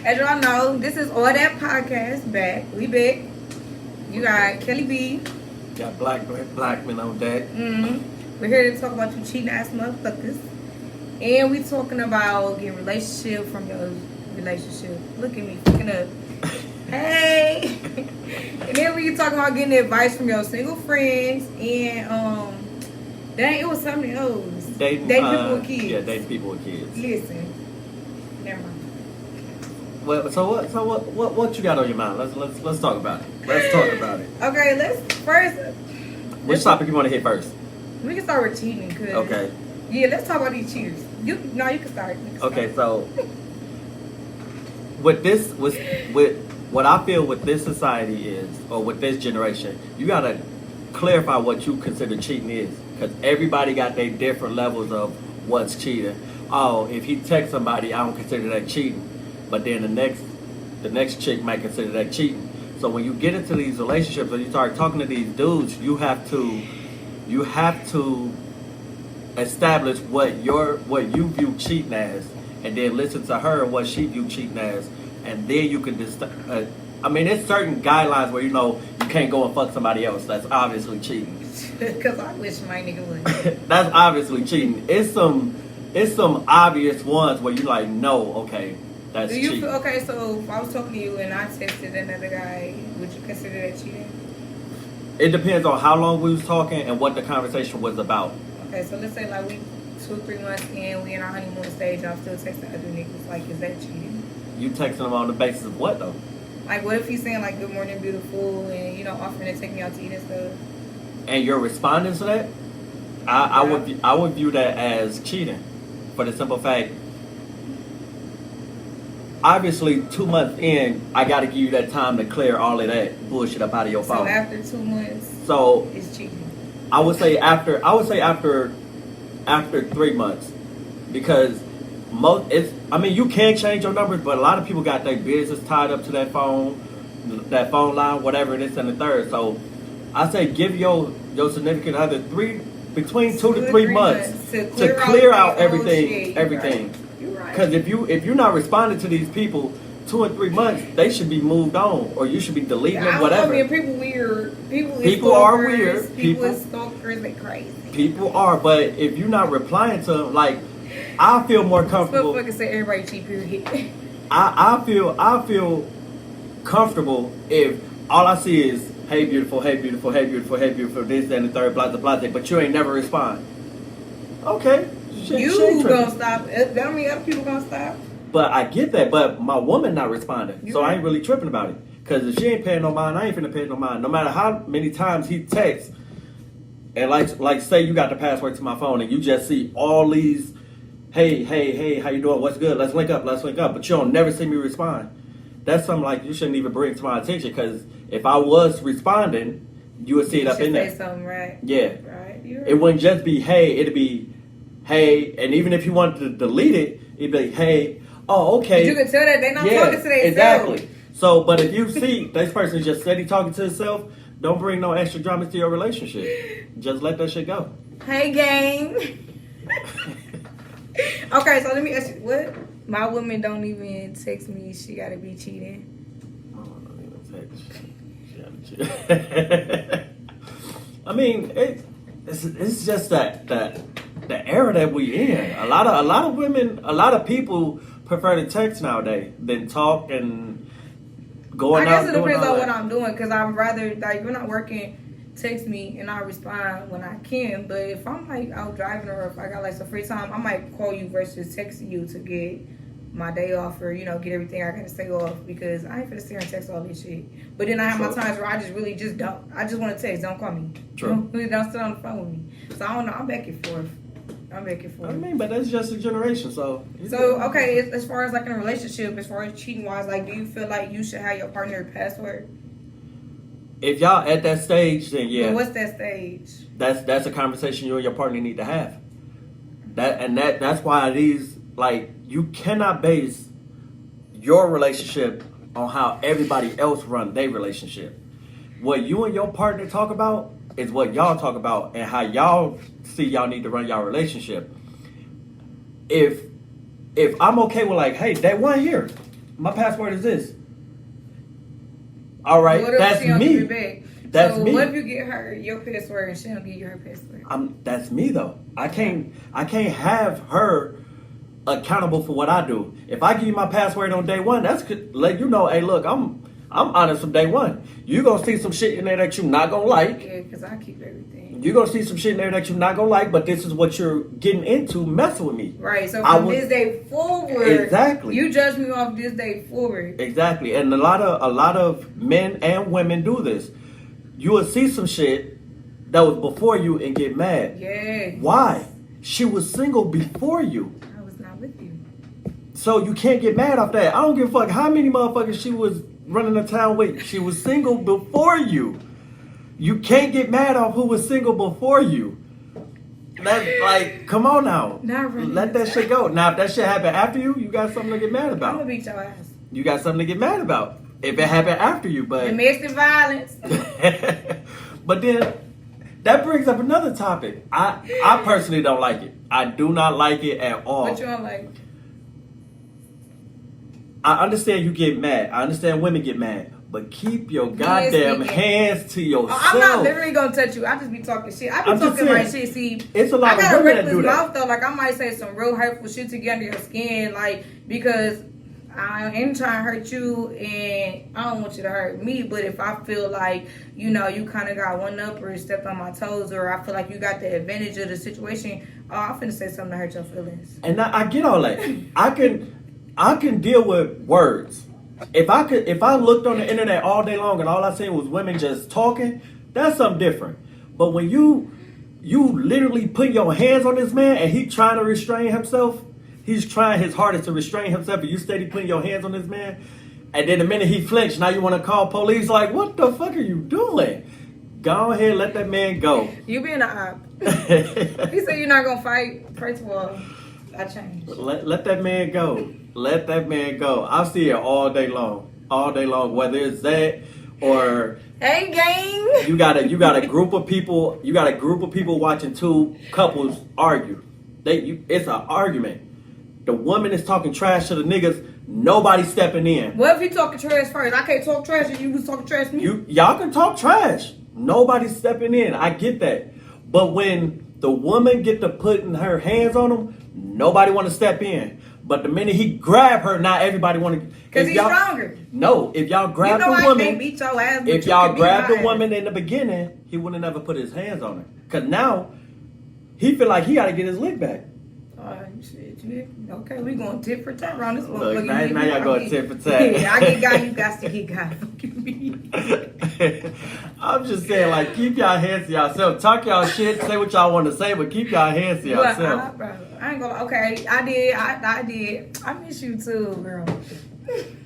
As y'all know, this is All That Podcast back. We back. You got Kelly B. Got Blackman on deck. We're here to talk about you cheating ass motherfuckers. And we talking about getting relationship from your relationship. Look at me fucking up. Hey. And then we talking about getting advice from your single friends and dang, it was something else. Dating people with kids. Yeah, dating people with kids. Listen. Never mind. Well, so what you got on your mind? Let's talk about it. Let's talk about it. Okay, Which topic you want to hit first? We can start with cheating. Cause, Okay. Yeah, let's talk about these cheaters. You can start. Okay, so with what I feel with this society is, or with this generation, you gotta clarify what you consider cheating is, because everybody got their different levels of what's cheating. Oh, if he texts somebody, I don't consider that cheating, but then the next chick might consider that cheating. So when you get into these relationships or you start talking to these dudes, you have to establish what you view cheating as, and then listen to her what she view cheating as, and then you can there's certain guidelines where you can't go and fuck somebody else. That's obviously cheating. Because I wish my nigga would. That's obviously cheating. It's some obvious ones where you like, no, okay, that's cheating. Okay, so if I was talking to you and I texted another guy, would you consider that cheating? It depends on how long we was talking and what the conversation was about. Okay, so let's say like we 2-3 months in, we in our honeymoon stage, I'm still texting other niggas. Like, is that cheating? You texting them on the basis of what though? Like, what if he's saying like "Good morning, beautiful," and offering to take me out to eat and stuff? And you're responding to that? I would view that as cheating, for the simple fact. Obviously, 2 months in, I got to give you that time to clear all of that bullshit up out of your phone. So after 2 months, it's cheating. I would say after 3 months, because you can change your numbers, but a lot of people got their business tied up to that phone line, whatever it is, and the third. So I say give your significant other between 2 to 3 months to clear out everything. Because if you're not responding to these people 2 and 3 months, they should be moved on, or you should be deleting them, whatever. I mean, people weird. People are weird. People is stalkers. They crazy. People are, but if you're not replying to them, like, I feel more comfortable. Fucking say everybody cheat. Period. I feel comfortable if all I see is hey beautiful, hey beautiful, hey beautiful, hey beautiful, this and the third, blah blah blah, but you ain't never respond. Okay. You gonna stop. That don't mean other people gonna stop. But I get that, but my woman not responding. So I ain't really tripping about it. Because if she ain't paying no mind, I ain't finna pay no mind. No matter how many times he texts, and like say you got the password to my phone and you just see all these, hey, how you doing? What's good? Let's link up. But you don't never see me respond. That's something like you shouldn't even bring to my attention, because if I was responding, you would see it up in there. Say something, right? Yeah. Right. It wouldn't just be hey, it'd be hey, and even if you wanted to delete it, it'd be hey, oh, okay. But you can tell that they're not talking to themselves. Exactly. So, but if you see this person just steady talking to himself, don't bring no extra drama to your relationship. Just let that shit go. Hey, gang. Okay, so let me ask you, what? My woman don't even text me. She gotta be cheating. Oh, don't even text. She gotta cheat. I mean, it's just that the era that we in. A lot of women, a lot of people prefer to text nowadays than talk and going out. I guess it depends on what I'm doing, because I'm rather, like, when I'm working, text me and I'll respond when I can. But if I'm like out driving, or if I got like some free time, I might call you versus texting you to get my day off, or get everything I gotta stay off, because I ain't finna sit here and text all this shit. But then I have my times where I just really just don't. I just want to text. Don't call me. True. Don't sit on the phone with me. So I don't know. I'm back and forth. I mean, but that's just a generation. So okay. As far as like in a relationship, as far as cheating wise, like, do you feel like you should have your partner password? If y'all at that stage, then yeah. But what's that stage? That's a conversation you and your partner need to have. That's why you cannot base your relationship on how everybody else run their relationship. What you and your partner talk about is what y'all talk about, and how y'all see y'all need to run y'all relationship. If I'm okay with like, hey, day one here, my password is this. All right, What if that's she don't give it me. back? That's so me. what if you get her your password and she don't give you her password? That's me though. I can't have her accountable for what I do. If I give you my password on day one, that's let you know, hey, look, I'm honest from day one. You gonna see some shit in there that you're not gonna like. Yeah, because I keep everything. You're gonna see some shit in there that you're not gonna like, but this is what you're getting into messing with me. Right. So from this day forward, exactly. You judge me off this day forward. Exactly. And a lot of men and women do this. You will see some shit that was before you and get mad. Yeah. Why? She was single before you. I was not with you. So you can't get mad off that. I don't give a fuck how many motherfuckers she was running the town with. She was single before you. You can't get mad off who was single before you. That's like, come on now. Not really. Let that shit go. Now, if that shit happened after you, you got something to get mad I'm about. gonna beat your ass. You got something to get mad about. If it happened after you, but Domestic violence. but then that brings up another topic. I personally don't like it. I do not like it at all. What you don't like? I understand you get mad. I understand women get mad. But keep your goddamn hands to yourself. I'm not literally gonna touch you. I just be talking shit. I be talking my shit. See, it's a lot I got of a women that reckless do mouth that. though. Like I might say some real hurtful shit to get under your skin, like because I ain't trying to hurt you, and I don't want you to hurt me. But if I feel like you kind of got one up or stepped on my toes, or I feel like you got the advantage of the situation, I'm finna say something to hurt your feelings. And I get all that. I can deal with words. If I looked on the internet all day long and all I seen was women just talking, that's something different. But when you literally put your hands on this man and he trying to restrain himself, he's trying his hardest to restrain himself, and you steady putting your hands on this man, and then the minute he flinched, now you want to call police. Like, what the fuck are you doing? Go ahead, let that man go. You being an op. He said you're not gonna fight. First of all, I changed. Let that man go. Let that man go. I see it all day long. All day long. Whether it's that or hey gang. you got a group of people. You got a group of people watching two couples argue. It's an argument. The woman is talking trash to the niggas. Nobody stepping in. What if he talking trash first? I can't talk trash and you was talking trash to me. Y'all can talk trash. Nobody's stepping in. I get that. But when the woman get to putting her hands on him, nobody want to step in. But the minute he grab her, now everybody want to. Because he's stronger. No, if y'all grab the I woman, can't beat your ass, if y'all grab the woman in the beginning, he wouldn't have never put his hands on her. Because now he feel like he got to get his lick back. Shit, okay, we going tit for tat around this one. Look, now y'all going tit for tat. Yeah, I get guy, you got to get guy. I'm just saying, like, keep y'all hands to yourself. Talk y'all shit, say what y'all want to say, but keep y'all hands to yourself. I ain't gonna. Okay, I did. I miss you too, girl.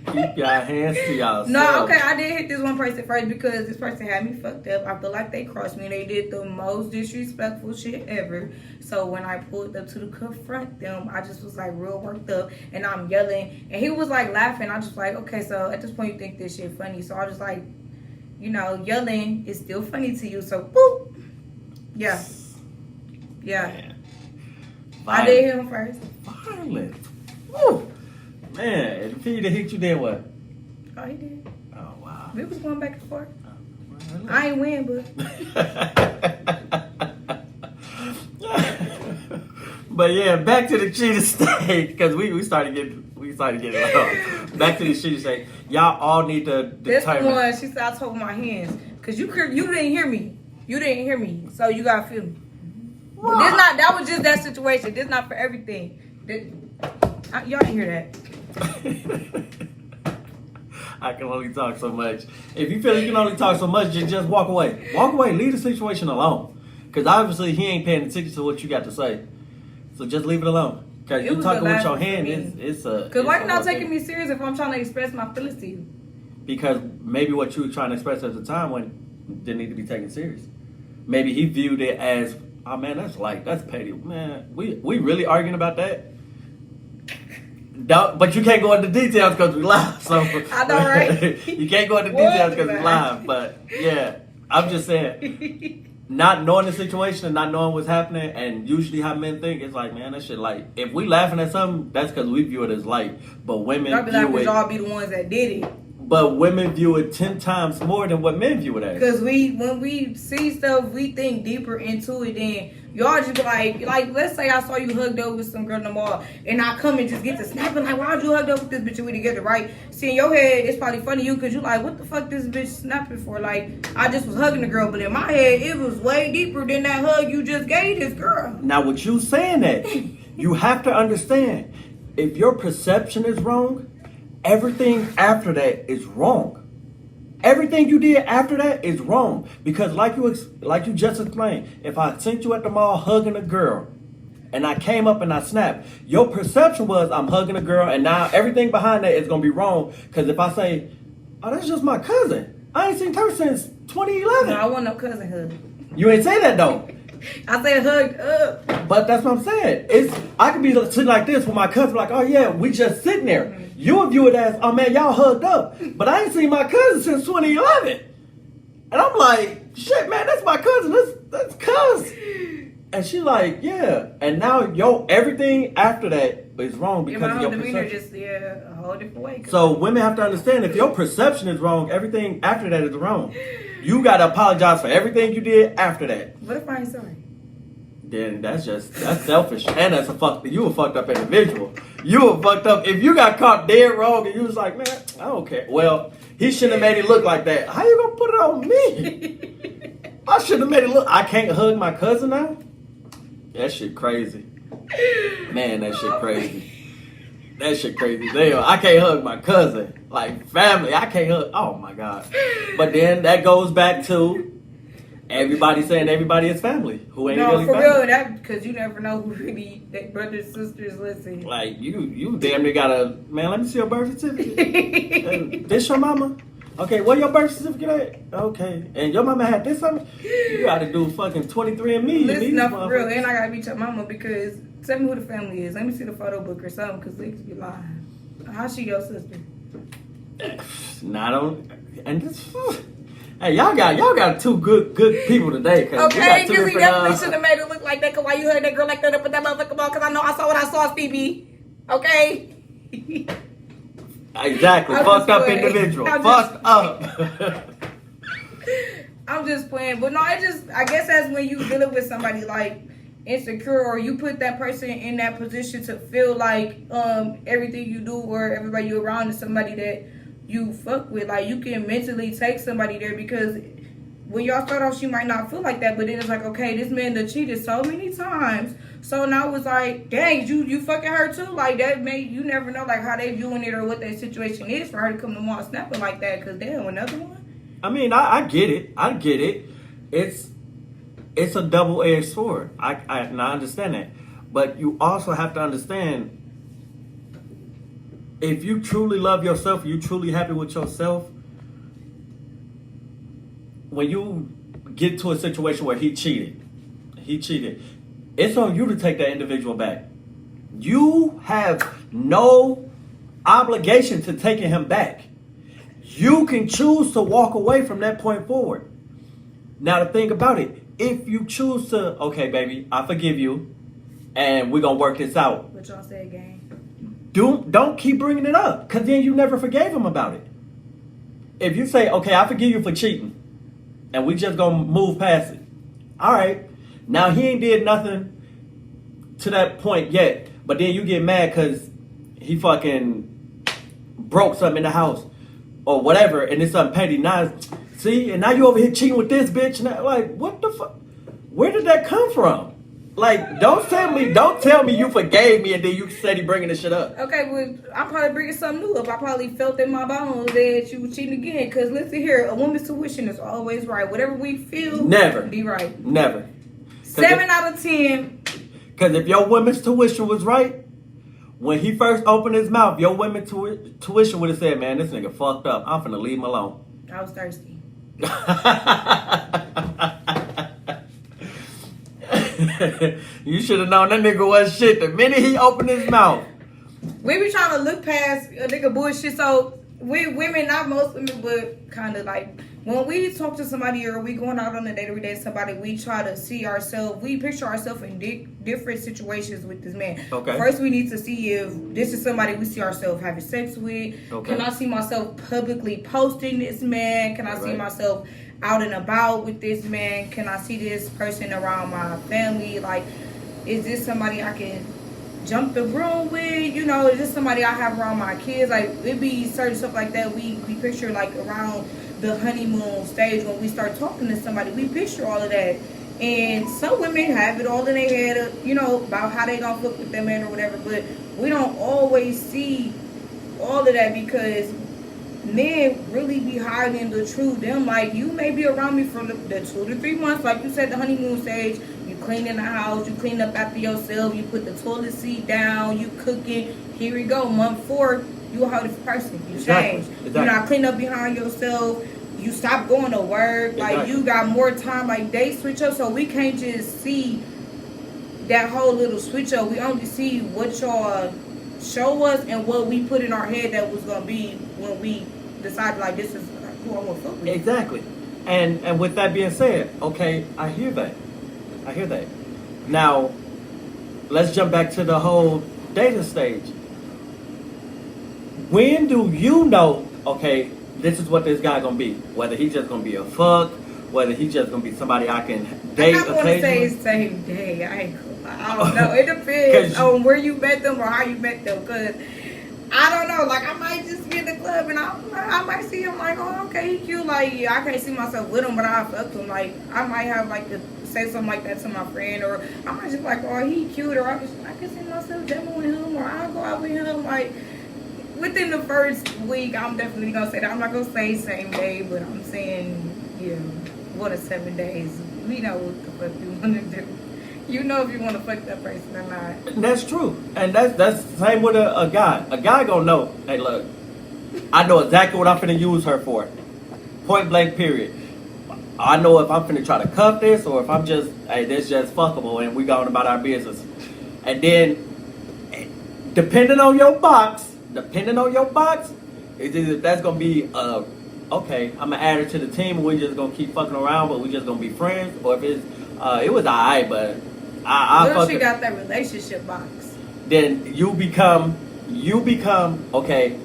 Keep y'all hands to yourself. No, okay, I did hit this one person first because this person had me fucked up. I feel like they crossed me. They did the most disrespectful shit ever. So when I pulled up to confront them, I just was like real worked up, and I'm yelling, and he was like laughing. I just like, okay, so at this point you think this shit funny, so I just like, yelling is still funny to you. So boop, yeah. Man. I did hit him first. Violent. Woo. Man, if he'd have hit you, then what? Oh, he did. Oh, wow. We was going back and forth. I ain't win, but. But yeah, back to the cheater stage, because we started getting low. Back to the cheater stage. Y'all all need to determine. This one, she said I told my hands, because you didn't hear me. You didn't hear me, so you gotta feel me. But that was just that situation. This not for everything. Y'all didn't hear that. I can only talk so much. If you feel you can only talk so much, just walk away. Walk away. Leave the situation alone. Because obviously he ain't paying attention to what you got to say. So just leave it alone. Because you talking with your hand, it's a... Because why you not taking me serious if I'm trying to express my feelings to you? Because maybe what you were trying to express at the time didn't need to be taken serious. Maybe he viewed it as, oh man, that's petty. Man, we really arguing about that? But you can't go into details because we live. So I know, right? You can't go into details because we live. But yeah, I'm just saying, not knowing the situation and not knowing what's happening, and usually how men think, it's like, man, that shit light. If we laughing at something, that's because we view it as light. But women Y'all be like, view it. y'all be the ones that did it. But women view it 10 times more than what men view it as. Because when we see stuff, we think deeper into it than y'all just be like, let's say I saw you hugged up with some girl in the mall, and I come and just get to snapping, like, why'd you hugged up with this bitch and we together, right? See, in your head, it's probably funny to you because you like, what the fuck this bitch snapping for? Like, I just was hugging the girl, but in my head, it was way deeper than that hug you just gave this girl. Now, with you saying that, you have to understand, if your perception is wrong, everything after that is wrong. Everything you did after that is wrong. Because like you just explained, if I sent you at the mall hugging a girl and I came up and I snapped, your perception was I'm hugging a girl, and now everything behind that is going to be wrong. Because if I say, oh, that's just my cousin. I ain't seen her since 2011. No, I want no cousin hug. You ain't say that though. I said hugged up. But that's what I'm saying. I could be sitting like this with my cousin, like, oh yeah, we just sitting there. You would view it as, oh man, y'all hugged up. But I ain't seen my cousin since 2011. And I'm like, shit, man, that's my cousin. That's cuz. And she like, yeah. And now everything after that is wrong because my of your demeanor perception. just a whole different way. So women have to understand, if your perception is wrong, everything after that is wrong. You gotta apologize for everything you did after that. What if I ain't sorry? Then that's selfish, and that's you a fucked up individual. You were fucked up if you got caught dead wrong and you was like, man, I don't care. Well, he shouldn't have made it look like that. How you gonna put it on me? I should have made it look. I can't hug my cousin now. That shit crazy, man. That shit crazy. That shit crazy. Damn, I can't hug my cousin. Like family, I can't hug. Oh my god. But then that goes back to everybody saying everybody is family. Who ain't really for family. real, that because you never know who really that brothers, sisters, listen. Like you damn near gotta, man, let me see your birth certificate. This your mama? Okay, where your birth certificate at? Okay. And your mama had this something? You gotta do fucking 23andMe. Listen up for real, and I gotta beat your mama because tell me who the family is. Let me see the photo book or something because niggas be lying. How's she your sister? And this, hey, y'all got two good people today. Okay, because he definitely should have made it look like that. Cause why you heard that girl like that up with that motherfucker ball? Cause I know I saw what I saw, Stevie. Okay. Exactly, fucked up individual. Fucked up. I'm just playing, but no, I guess that's when you dealing with somebody like insecure, or you put that person in that position to feel like everything you do or everybody you around is somebody that you fuck with. Like you can mentally take somebody there because when y'all start off, she might not feel like that, but then it's like, okay, this man done cheated so many times, so now it's like, dang, you fucking her too. Like that made you never know like how they viewing it or what their situation is for her to come to mall snapping like that. Because damn, another one. I mean, I get it. It's a double-edged sword. I understand that, but you also have to understand, if you truly love yourself, you truly happy with yourself, when you get to a situation where he cheated, it's on you to take that individual back. You have no obligation to taking him back. You can choose to walk away from that point forward. Now, the thing about it, if you choose to, okay, baby, I forgive you, and we're going to work this out. What y'all say again? Don't keep bringing it up, because then you never forgave him about it. If you say, okay, I forgive you for cheating, and we just going to move past it. All right. Now, he ain't did nothing to that point yet, but then you get mad because he fucking broke something in the house or whatever, and it's something petty. Now, see, and now you over here cheating with this bitch. And like, what the fuck? Where did that come from? Like, don't tell me you forgave me and then you steady bringing this shit up. Okay, well, I'm probably bringing something new up. I probably felt in my bones that you were cheating again. Because listen here, a woman's tuition is always right. Whatever we feel, never be right. Never. 7 out of 10. Because if your woman's tuition was right, when he first opened his mouth, your women's tuition would have said, man, this nigga fucked up. I'm finna leave him alone. I was thirsty. You should have known that nigga was shit the minute he opened his mouth. We be trying to look past a nigga bullshit. So we women, not most women, but kind of like when we talk to somebody or we going out on a date every day with somebody, we try to see ourselves, we picture ourselves in different situations with this man. Okay. First, we need to see if this is somebody we see ourselves having sex with. Okay. Can I see myself publicly posting this man? Can I see Right. myself out and about with this man? Can I see this person around my family? Like, is this somebody I can jump the room with? You know, is this somebody I have around my kids? Like, it be certain stuff like that we picture, like around the honeymoon stage when we start talking to somebody. We picture all of that. And some women have it all in their head, you know, about how they gonna look with their man or whatever. But we don't always see all of that because men really be hiding the truth. Them like, you may be around me for the 2 to 3 months, like you said, the honeymoon stage. You cleaning the house, you clean up after yourself, you put the toilet seat down, you cooking. Here we go, month 4, you a whole different person. You change. You not clean up behind yourself. You stop going to work. Like, you got more time. Like, they switch up, so we can't just see that whole little switch up. We only see what y'all show us and what we put in our head that was gonna be when we decided, like, this is who I want to fuck with. Exactly. And with that being said, okay, I hear that. Now, let's jump back to the whole dating stage. When do you know, okay, this is what this guy gonna be? Whether he's just gonna be a fuck, whether he's just gonna be somebody I can date I'm not gonna say occasionally. same day. I don't know. It depends on where you met them or how you met them. Cause I don't know. Like, I might just be in the club and I might see him like, oh, okay, he cute. Like, yeah, I can't see myself with him, but I fuck him. Like, I might have like to say something like that to my friend, or I might just like, oh, he cute, or I can see myself demoing with him, or I'll go out with him. Like, within the first week, I'm definitely gonna say that. I'm not gonna say same day, but I'm saying, yeah, 1 to 7 days. We know what the fuck you wanna do. You know if you want to fuck that person or not. That's true. And that's the same with a guy. A guy gonna know, hey, look, I know exactly what I'm finna use her for. Point blank, period. I know if I'm finna try to cuff this or if I'm just, hey, this just fuckable and we going about our business. And then, depending on your box, it's either that's gonna be, okay, I'm gonna add her to the team and we just gonna keep fucking around, but we just gonna be friends. Or if it's, it was alright, but Well, she got that relationship box. Then you become, okay,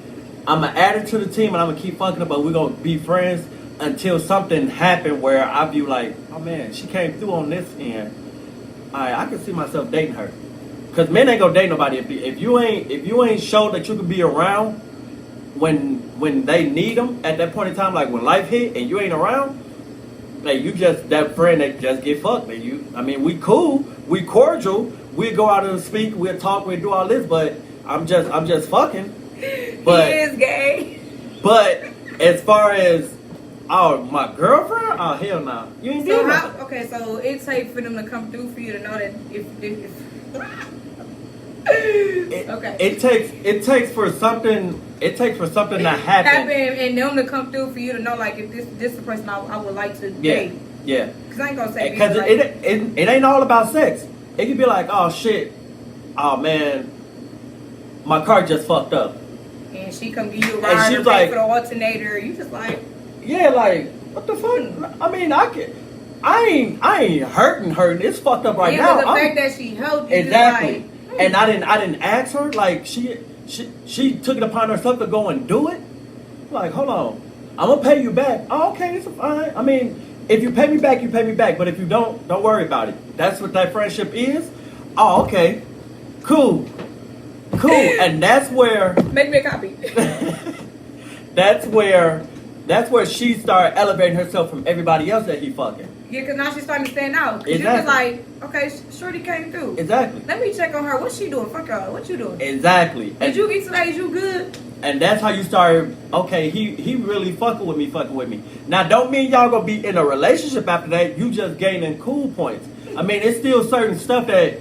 I'm gonna add her to the team and I'm gonna keep fucking her, but we're gonna be friends until something happened where I view like, oh man, she came through on this end. Alright, I can see myself dating her. Cause men ain't gonna date nobody if you ain't show that you can be around when they need them at that point in time, like when life hit and you ain't around. Like, you just that friend that just get fucked. Like, we cool, we cordial, we go out and speak, we'll talk, we'll do all this, but I'm just fucking. But he is gay. But as far as my girlfriend, oh hell no, you ain't doing nothing. Okay, so it takes for them to come through for you to know that if okay. It takes for something to happen and them to come through for you to know, like, if this is the person I would like to date. Yeah. Because I ain't gonna say because like, it ain't all about sex. It could be like, oh shit, oh man, my car just fucked up. And she come give you a ride or pay for the alternator. You just like, yeah, like, what the fuck? I mean, I ain't hurting. It's fucked up right now. Yeah, but the fact that she helped you, exactly. Like, And I didn't ask her. Like, she took it upon herself to go and do it. Like, hold on, I'm gonna pay you back. Oh, okay, it's fine. I mean, if you pay me back, you pay me back. But if you don't worry about it. That's what that friendship is. Oh, okay, cool. And that's where make me a copy. that's where she started elevating herself from everybody else that he fucking. Yeah, because now she's starting to stand out. Because Exactly. you was like, okay, Shorty came through. Exactly. Let me check on her. What's she doing? Fuck her. What you doing? Exactly. Did you eat today? Is you good? And that's how you started, okay, he really fucking with me. Now, don't mean y'all gonna be in a relationship after that. You just gaining cool points. I mean, it's still certain stuff that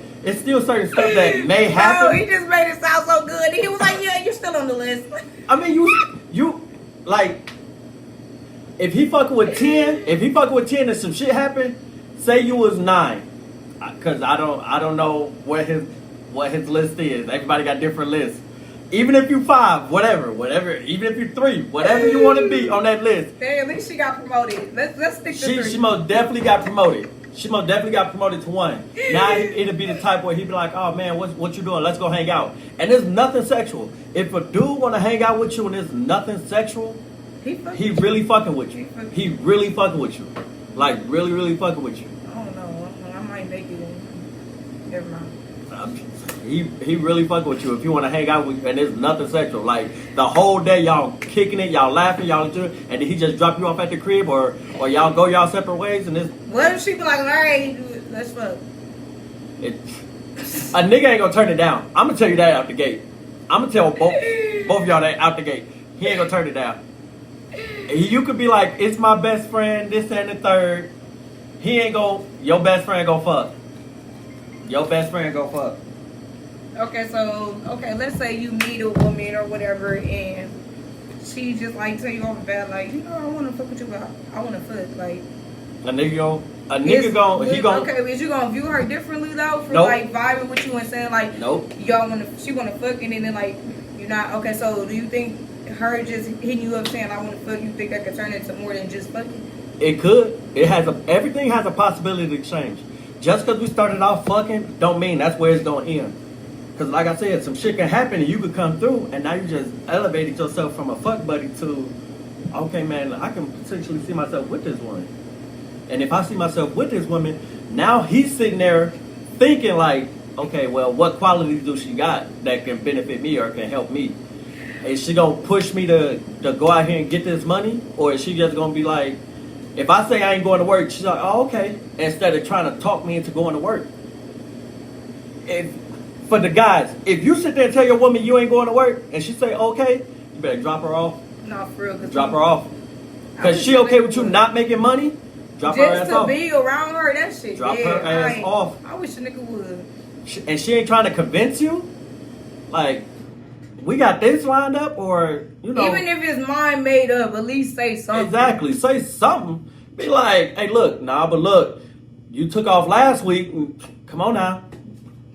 may happen. No, he just made it sound so good. He was like, yeah, you're still on the list. I mean, you, like, if he fucking with 10 and some shit happened, say you was 9. Cause I don't know what his list is. Everybody got different lists. Even if you 5, whatever. Even if you 3, whatever you want to be on that list. Hey, at least she got promoted. Let's stick to 3. She most definitely got promoted. She most definitely got promoted to 1. Now it'll be the type where he'd be like, "Oh man, what you doing? Let's go hang out." And there's nothing sexual. If a dude want to hang out with you and there's nothing sexual, he really fucking with you. He really fucking with you. Like really fucking with you. I don't know. I might make it. Never mind. He really fucking with you if you want to hang out with you and there's nothing sexual. Like the whole day y'all kicking it, y'all laughing, y'all doing, and then he just drop you off at the crib or y'all go y'all separate ways and it's. What if she be like, all right, let's fuck? A nigga ain't gonna turn it down. I'm gonna tell you that out the gate. I'm gonna tell both of y'all that out the gate. He ain't gonna turn it down. You could be like, it's my best friend, this and the third. He ain't gonna. Your best friend gonna fuck. Your best friend gonna fuck. Okay, let's say you meet a woman or whatever, and she just like tell you off the bat, like, I want to fuck with you, but I want to fuck, like. A nigga gon' Okay, is you gonna view her differently though for Nope. like vibing with you and saying like, Nope. she wanna fuck, and then like you're not okay. So do you think her just hitting you up saying I want to fuck, you think that could turn into more than just fucking? It could. Everything has a possibility to change. Just because we started off fucking, don't mean that's where it's gonna end. Because like I said, some shit can happen and you could come through and now you just elevated yourself from a fuck buddy to, okay man, I can potentially see myself with this woman. And if I see myself with this woman, now he's sitting there thinking like, okay, well, what qualities do she got that can benefit me or can help me? Is she gonna push me to go out here and get this money? Or is she just gonna be like, if I say I ain't going to work, she's like, oh, okay. Instead of trying to talk me into going to work. For the guys, if you sit there and tell your woman you ain't going to work and she say, okay, you better drop her off. No, for real. Drop her off. Because she okay with you not making money, drop her ass off. Just to be around her, that shit. Drop her ass off. I wish a nigga would. And she ain't trying to convince you? Like, we got this lined up or, Even if his mind made up, at least say something. Exactly. Say something. Be like, hey, look, but look, you took off last week. Come on now.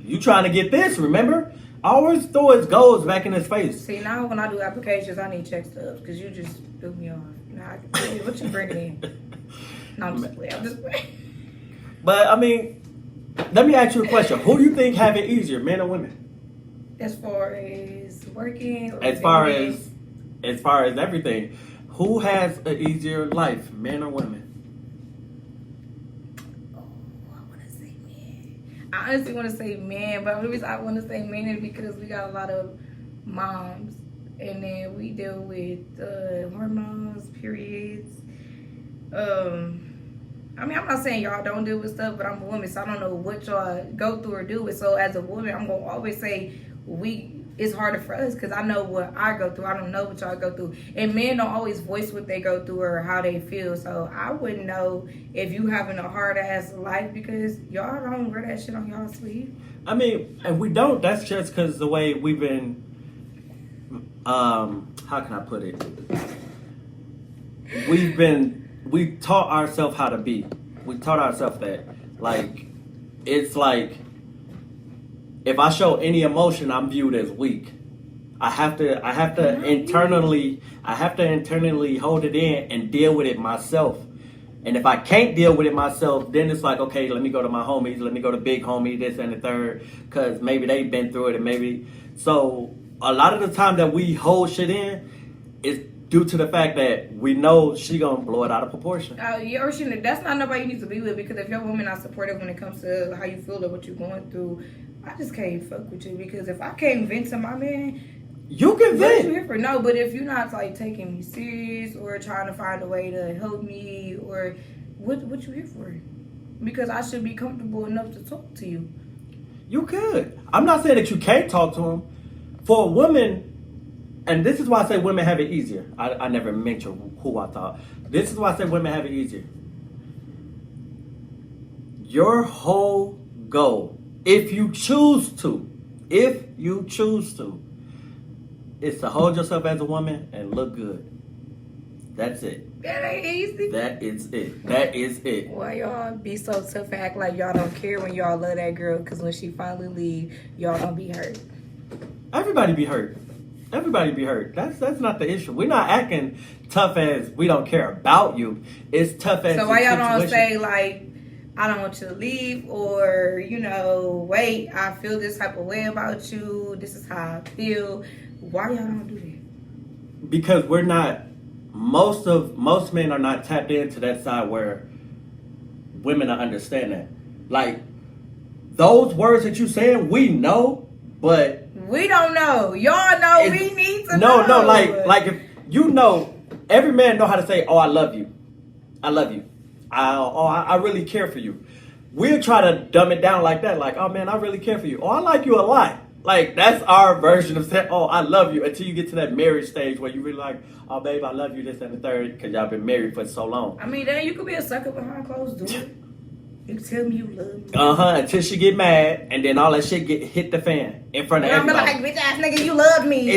You trying to get this, remember? I always throw his goals back in his face. See, now when I do applications, I need check stubs because you just threw me off. What you bringing in? No, I'm just playing. But, I mean, let me ask you a question. Who do you think have it easier, men or women? As far as working? Or As far as everything. Who has an easier life, men or women? I honestly want to say man, but the reason I want to say man is because we got a lot of moms, and then we deal with hormones, periods. I mean, I'm not saying y'all don't deal with stuff, but I'm a woman, so I don't know what y'all go through or do with. So as a woman, I'm gonna always say it's harder for us because I know what I go through. I don't know what y'all go through. And men don't always voice what they go through or how they feel. So I wouldn't know if you having a hard ass life because y'all don't wear that shit on y'all sleeve. I mean, and we don't. That's just because the way we've been, how can I put it? We taught ourselves how to be. We taught ourselves that. Like, it's like, if I show any emotion, I'm viewed as weak. I have to internally hold it in and deal with it myself. And if I can't deal with it myself, then it's like, okay, let me go to my homies, let me go to big homie, this and the third, because maybe they've been through it and maybe. So a lot of the time that we hold shit in is due to the fact that we know she gonna blow it out of proportion. That's not nobody you need to be with, because if your woman not supportive when it comes to how you feel or what you're going through, I just can't fuck with you, because if I can't vent to my man, you can what vent. you here for? No, but if you're not like taking me serious or trying to find a way to help me, or what you here for? Because I should be comfortable enough to talk to you. You could. I'm not saying that you can't talk to him. For a woman, and this is why I say women have it easier. I never mentioned who I thought. This is why I say women have it easier. Your whole goal, if you choose to, is to hold yourself as a woman and look good. That's it. That ain't easy. That is it. Why y'all be so tough and act like y'all don't care when y'all love that girl? Because when she finally leave, y'all gonna be hurt. Everybody be hurt. Everybody be hurt. That's not the issue. We're not acting tough as we don't care about you. It's tough as So why the y'all don't situation. say like, I don't want you to leave, or wait, I feel this type of way about you. This is how I feel. Why y'all don't do that? Because we're not. Most men are not tapped into that side where women understand that. Like those words that you saying, we know, but We don't know. Y'all know. We need to know. no, like if every man know how to say, "Oh, I love you, I love you, I really care for you." We'll try to dumb it down like that, like, "Oh man, I really care for you. Oh, I like you a lot." Like that's our version of saying, "Oh, I love you," until you get to that marriage stage where you really like, "Oh, babe, I love you," this and the third, because y'all been married for so long. I mean, then you could be a sucker behind closed doors. You can tell me you love me. Until she get mad, and then all that shit hit the fan in front of And I'm everybody. like, bitch ass nigga, you love me.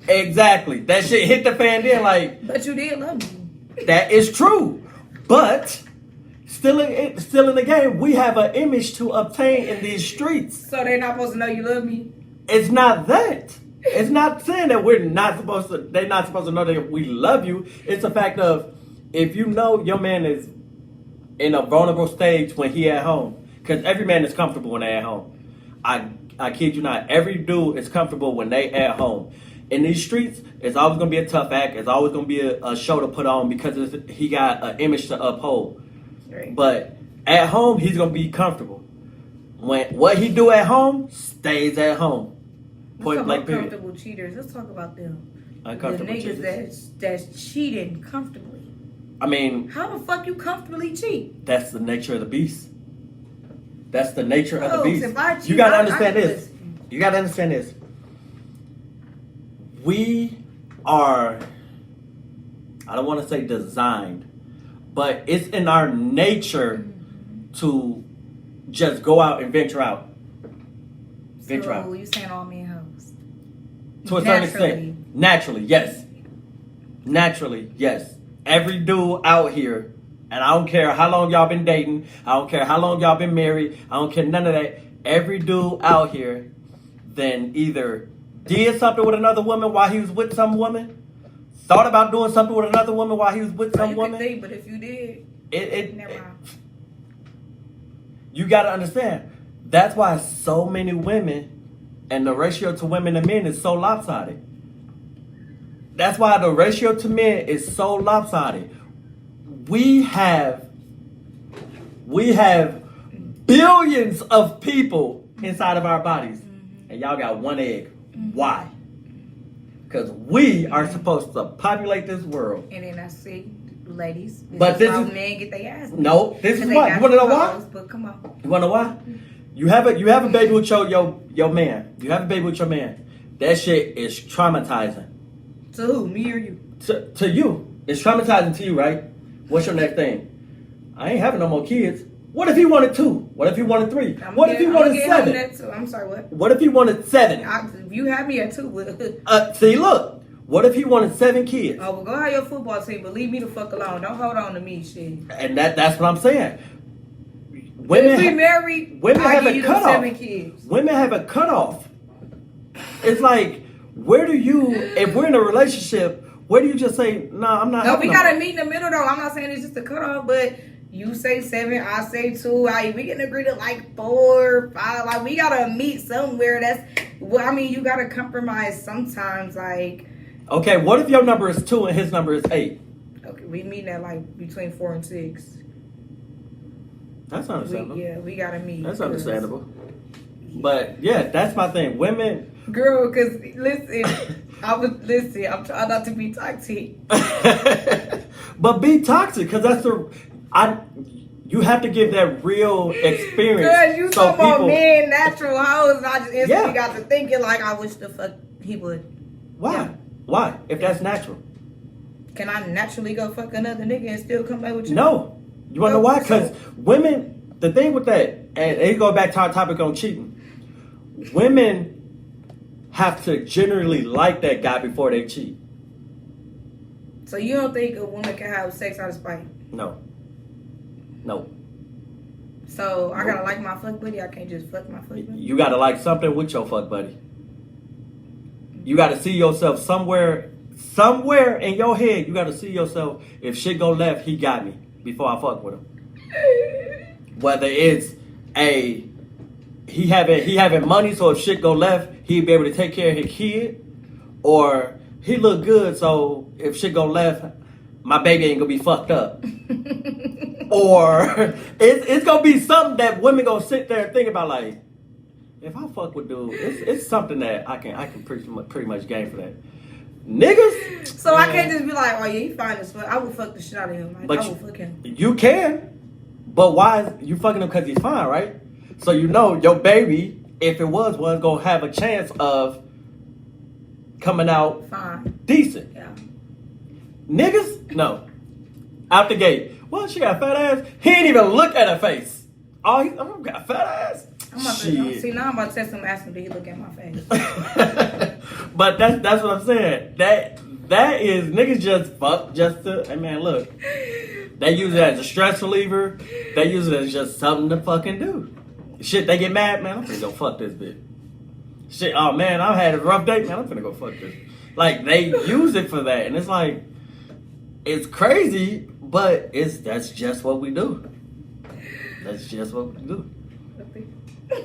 Exactly. That shit hit the fan. Then like, But you did love me. that is true, but still in the game, we have an image to obtain in these streets. So they're not supposed to know you love me. It's not that. It's not saying that we're not supposed to. They're not supposed to know that we love you. It's a fact of if you know your man is in a vulnerable stage when he at home, because every man is comfortable when they at home. I kid you not. Every dude is comfortable when they at home. In these streets, it's always gonna be a tough act. It's always gonna be a show to put on because he got an image to uphold. Right. But at home, he's gonna be comfortable. When what he do at home stays at home. Let's talk Point blank about period. comfortable cheaters. Let's talk about them. The Uncomfortable niggas cheaters. that's cheating comfortably. I mean, How the fuck you comfortably cheat? that's the nature of the beast. That's the nature of the Folks, beast. if I cheat, You gotta I understand can this. listen. You gotta understand this. We are, I don't want to say designed, but it's in our nature to just go out and venture out. Venture out. So you saying all men hoes? To a certain extent. Naturally, yes. Naturally, yes. Every dude out here, and I don't care how long y'all been dating, I don't care how long y'all been married, I don't care none of that. Every dude out here then either did something with another woman while he was with some woman, thought about doing something with another woman while he was with some You woman. can think, but if you did, never mind. You gotta understand. That's why so many women and the ratio to women and men is so lopsided. That's why the ratio to men is so lopsided. We have billions of people inside of our bodies, and y'all got one egg. Why? Because we are supposed to populate this world. And then I see, ladies, But this how is- men get their ass. No, this is They why. got You wanna know the why? hoes, But come on. You wanna know why? You have a baby with your man. You have a baby with your man. That shit is traumatizing. To who? Me or you? To you. It's traumatizing to you, right? What's your next thing? I ain't having no more kids. What if he wanted 2? What if he wanted 3? What if he wanted 7? I'm sorry, what? What if he wanted 7? If you have me at 2, See, look. What if he wanted 7 kids? oh, well, go have your football team, but leave me the fuck alone. Don't hold on to me, shit. And that's what I'm saying. If we Women, married, women I'll have give a you them cutoff. 7 kids. women have a cutoff. It's like, where do you, if we're in a relationship, where do you just say, nah, I'm not No, having we no-" gotta meet in the middle though. I'm not saying it's just a cutoff, but you say 7, I say 2. We can agree to like 4, 5. Like we gotta meet somewhere. Well, I mean, you gotta compromise sometimes. Like, Okay, what if your number is 2 and his number is 8? okay, we meet at like between 4 and 6. That's understandable. We gotta meet. That's understandable. But yeah, that's my thing. Women, Girl, cause listen, I'm trying not to be toxic. but be toxic because you have to give that real experience. Cause you so talking about people- men, natural hoes, and I just instantly Yeah. got to thinking like, I wish the fuck he would. Why? Yeah. Why? If that's natural. Can I naturally go fuck another nigga and still come back with you? No. You want to know why? Because So- women, the thing with that, and it go back to our topic on cheating. Women have to generally like that guy before they cheat. So you don't think a woman can have sex out of spite? No. No. So I gotta like my fuck buddy. I can't just fuck my fuck buddy. You got to like something with your fuck buddy. You got to see yourself somewhere in your head. You got to see yourself. If shit go left, he got me before I fuck with him. Whether it's he having money, so if shit go left, he'd be able to take care of his kid, or he look good, so if shit go left, my baby ain't gonna be fucked up. Or it's gonna be something that women gonna sit there and think about, like, if I fuck with dude, it's something that I can pretty much gain for that. Niggas. So I can't just be like, oh yeah, he fine as fuck. I would fuck the shit out of him. Like, I would fuck him. You can, but why is you fucking him because he's fine, right? So you know your baby, if it was gonna have a chance of coming out fine, decent. Yeah. Niggas, no. Out the gate. Well, she got a fat ass. He ain't even look at her face. Oh, he got a fat ass. I'm about to see now. I'm about to text him, ask him, did he look at my face? But that's what I'm saying. That is niggas just fuck just to. Hey man, look. They use it as a stress reliever. They use it as just something to fucking do. Shit, they get mad, man. I'm finna go fuck this bitch. Shit, oh man, I had a rough day, man. I'm finna go fuck this. Like they use it for that, and it's like it's crazy, but that's just what we do. That's just what we do. Look,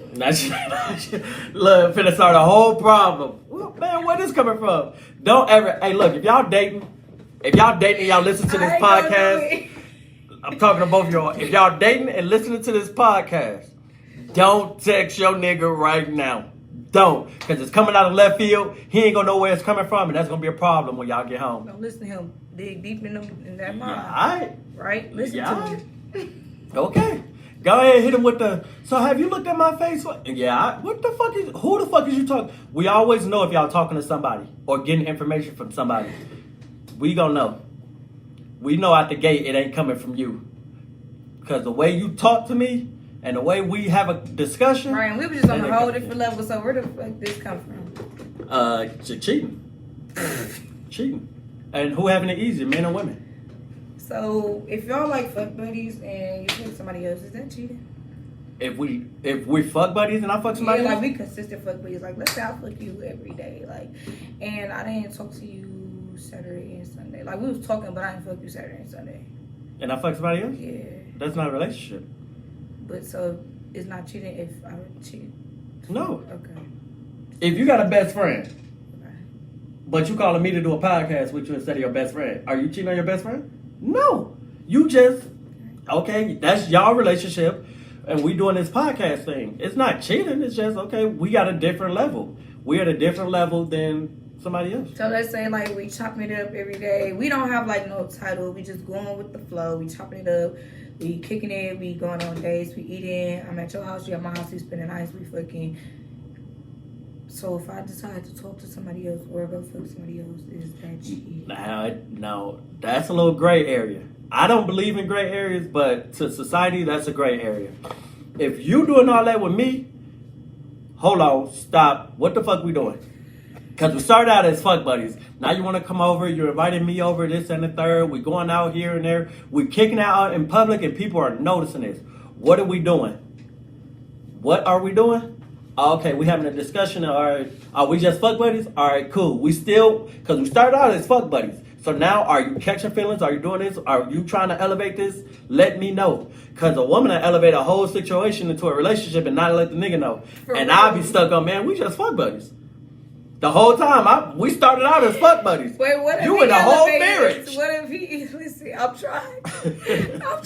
finna start a whole problem. Well, man, where this coming from? Don't ever. Hey, look, if y'all dating, y'all listen to this podcast. I'm talking to both of y'all. If y'all dating and listening to this podcast, don't text your nigga right now. Don't, because it's coming out of left field. He ain't gonna know where it's coming from, and that's gonna be a problem when y'all get home. Don't listen to him. Dig deep in that mind. Yeah, all right. Right? Listen to me. Okay. Go ahead, hit him with the. So have you looked at my face? Yeah. Who the fuck is you talking? We always know if y'all talking to somebody or getting information from somebody. We gonna know. We know out the gate it ain't coming from you, because the way you talk to me and the way we have a discussion. Right, and we were just on a whole different level. So where the fuck this come from? Cheating, and who having it easier, men or women? So if y'all like fuck buddies and you fuck somebody else, is that cheating? If we fuck buddies and I fuck somebody else? Like we consistent fuck buddies. Like let's say I fuck you every day, like, and I didn't talk to you Saturday and Sunday. Like we was talking, but I didn't fuck you Saturday and Sunday. And I fuck somebody else? Yeah. That's not a relationship. But so it's not cheating if I cheat? No. Okay. If you got a best friend, but you calling me to do a podcast with you instead of your best friend, are you cheating on your best friend? No. You just, okay, that's y'all relationship, and we doing this podcast thing. It's not cheating. It's just, okay, we got a different level. We're at a different level than somebody else. So let's say like we chopping it up every day. We don't have like no title. We just going with the flow. We chopping it up. We kicking it. We going on dates. We eating. I'm at your house. You at my house. We spending nights. We fucking. So if I decide to talk to somebody else or go fuck somebody else, is that cheating? Now, that's a little gray area. I don't believe in gray areas, but to society, that's a gray area. If you doing all that with me, hold on, stop. What the fuck we doing? Because we started out as fuck buddies. Now you want to come over, you're inviting me over, this and the third. We going out here and there. We kicking out in public and people are noticing this. What are we doing? What are we doing? Okay, we having a discussion. All right, are we just fuck buddies? All right, cool. We still, because we started out as fuck buddies. So now, are you catching feelings? Are you doing this? Are you trying to elevate this? Let me know. Because a woman will elevate a whole situation into a relationship and not let the nigga know. And I'll be stuck on, man, we just fuck buddies. The whole time, we started out as fuck buddies. Wait, what if you he in the whole marriage? What if he, listen, I'm trying. I'm trying.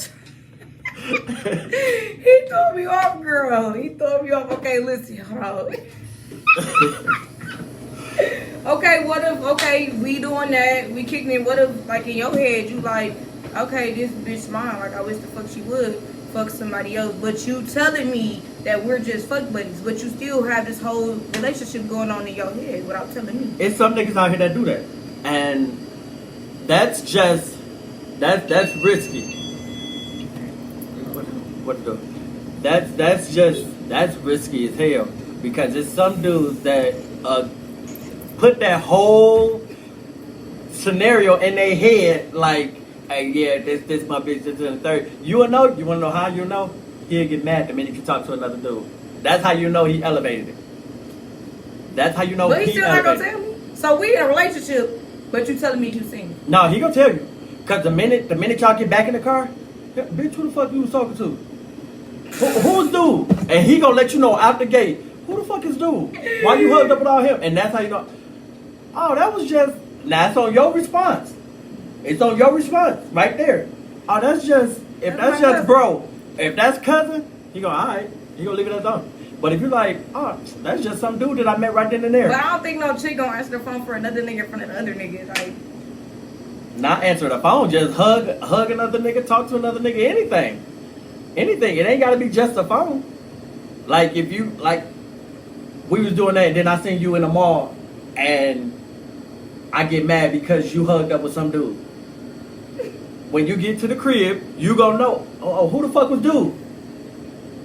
He threw me off, girl. He threw me off. Okay, listen, hold on. Okay, we doing that. We kicking it. What if, like, in your head, you like, okay, this bitch mine. Like, I wish the fuck she would fuck somebody else. But you telling me that we're just fuck buddies. But you still have this whole relationship going on in your head without telling me. It's some niggas out here that do that. And that's just, that's risky. What to do? That's risky as hell, because it's some dudes that put that whole scenario in their head, like, hey, yeah, this my bitch, this and the third. You wanna know how you know? He'll get mad the minute you talk to another dude. That's how you know he elevated it. That's how you know but he still not elevated gonna it. tell me. So we in a relationship, but you telling me you single. No, he gonna tell you. Cause the minute y'all get back in the car, yeah, bitch, who the fuck you was talking to? Who's dude? And he gonna let you know out the gate. Who the fuck is dude? Why you hugged up with all him? And that's how you know. Oh, that was just. That's on your response. It's on your response right there. Oh, that's just. If that's just cousin. bro. If that's cousin, he gonna alright. He gonna leave it alone. But if you're like, oh, that's just some dude that I met right then and there. But I don't think no chick gonna answer the phone for another nigga in front of the other nigga. Like, Not answer the phone, just hug another nigga, talk to another nigga, anything. Anything. It ain't gotta be just a phone. Like if you like we was doing that and then I seen you in the mall and I get mad because you hugged up with some dude. When you get to the crib, you gonna know, oh, who the fuck was dude?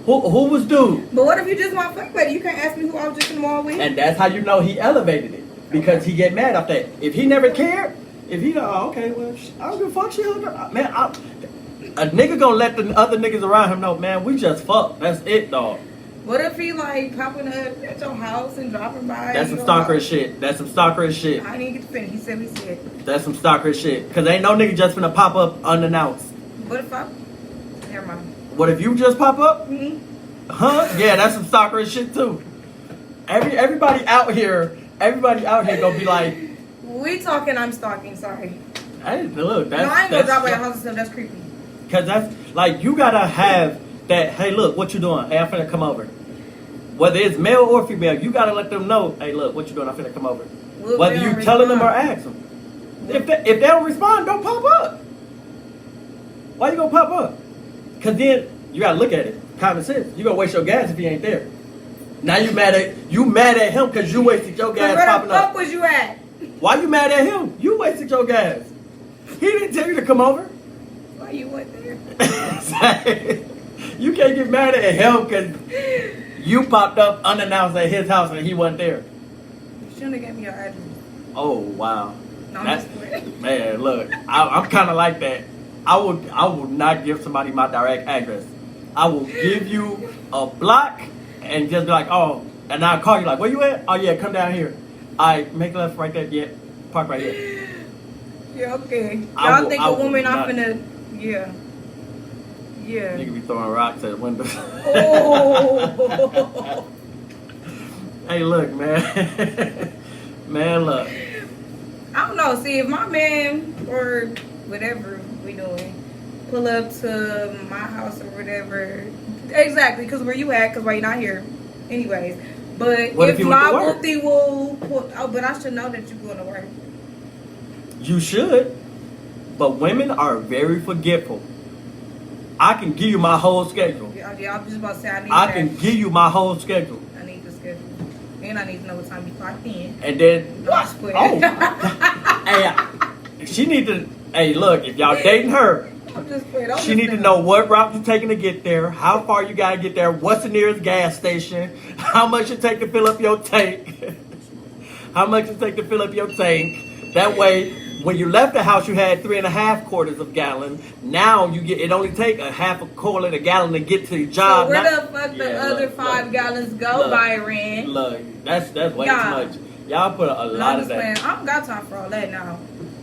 Who was dude? but what if you just want fuck buddy? You can't ask me who I was just in the mall with. And that's how you know he elevated it. Because he get mad off that. If he never cared, if he oh, okay, well, I don't give a fuck, she hugged up. Man, a nigga gonna let the other niggas around him know, man, we just fucked. That's it, dog. What if he like popping up at your house and dropping by? That's some stalker shit. That's some stalker shit. I didn't get to finish. He said we said. That's some stalker shit. Cause ain't no nigga just finna pop up unannounced. What if I? Never mind. What if you just pop up? Mm-hmm. Huh? Yeah, that's some stalker shit too. Everybody out here gonna be like, We talking. I'm stalking. Sorry. hey, look, that's No, I ain't gonna drop by your that's house and stuff. That's creepy. cause that's like you gotta have that. Hey, look, what you doing? Hey, I'm finna come over. Whether it's male or female, you gotta let them know. Hey, look, what you doing? I'm finna come over. Well, Whether they you don't telling them or respond. ask them. If they don't respond, don't pop up. Why you gonna pop up? Cause then you gotta look at it. Common sense. You gonna waste your gas if he ain't there. Now you mad at him because you wasted your gas Where the popping fuck up. was you at? Why you mad at him? You wasted your gas. He didn't tell you to come over. Why you went there? You can't get mad at him because you popped up unannounced at his house and he wasn't there. You shouldn't have gave me your address. Oh wow. No, I'm That's, just playing. man, look, I'm kind of like that. I would not give somebody my direct address. I will give you a block and just be like, oh, and I'll call you like, where you at? Oh yeah, come down here. I make a left right there. Yeah, park right here. Yeah, okay. I Y'all will- think I a will woman not. I'm finna, yeah. Yeah. Nigga be throwing rocks at the window. Oh. Hey, look, man. Man, look. I don't know. See, if my man or whatever we doing pull up to my house or whatever, exactly, because where you at? Because why you not here? Anyways, but What if if you went my to work? whoopty will, oh, but I should know that you going to work. You should, but women are very forgetful. I can give you my whole schedule. Yeah, I'm just about to say I need I that. can give you my whole schedule. I need the schedule, and I need to know what time you clock in. And then, No, I'm just playing. oh, hey, she need to, hey, look, if y'all dating her, I'm just playing. I'm she just need to saying. know what route you're taking to get there, how far you gotta get there, what's the nearest gas station, how much it take to fill up your tank, how much it take to fill up your tank. That way, when you left the house, you had 3.5 quarters of gallon. Now you get it only take a half a quarter of a gallon to get to your job. So where Not- the fuck the Yeah, other look, 5 look. gallons go, Look. Byron? Look, that's way Nah. too much. Y'all put a No, lot I'm of just playing. that. I don't got time for all that now.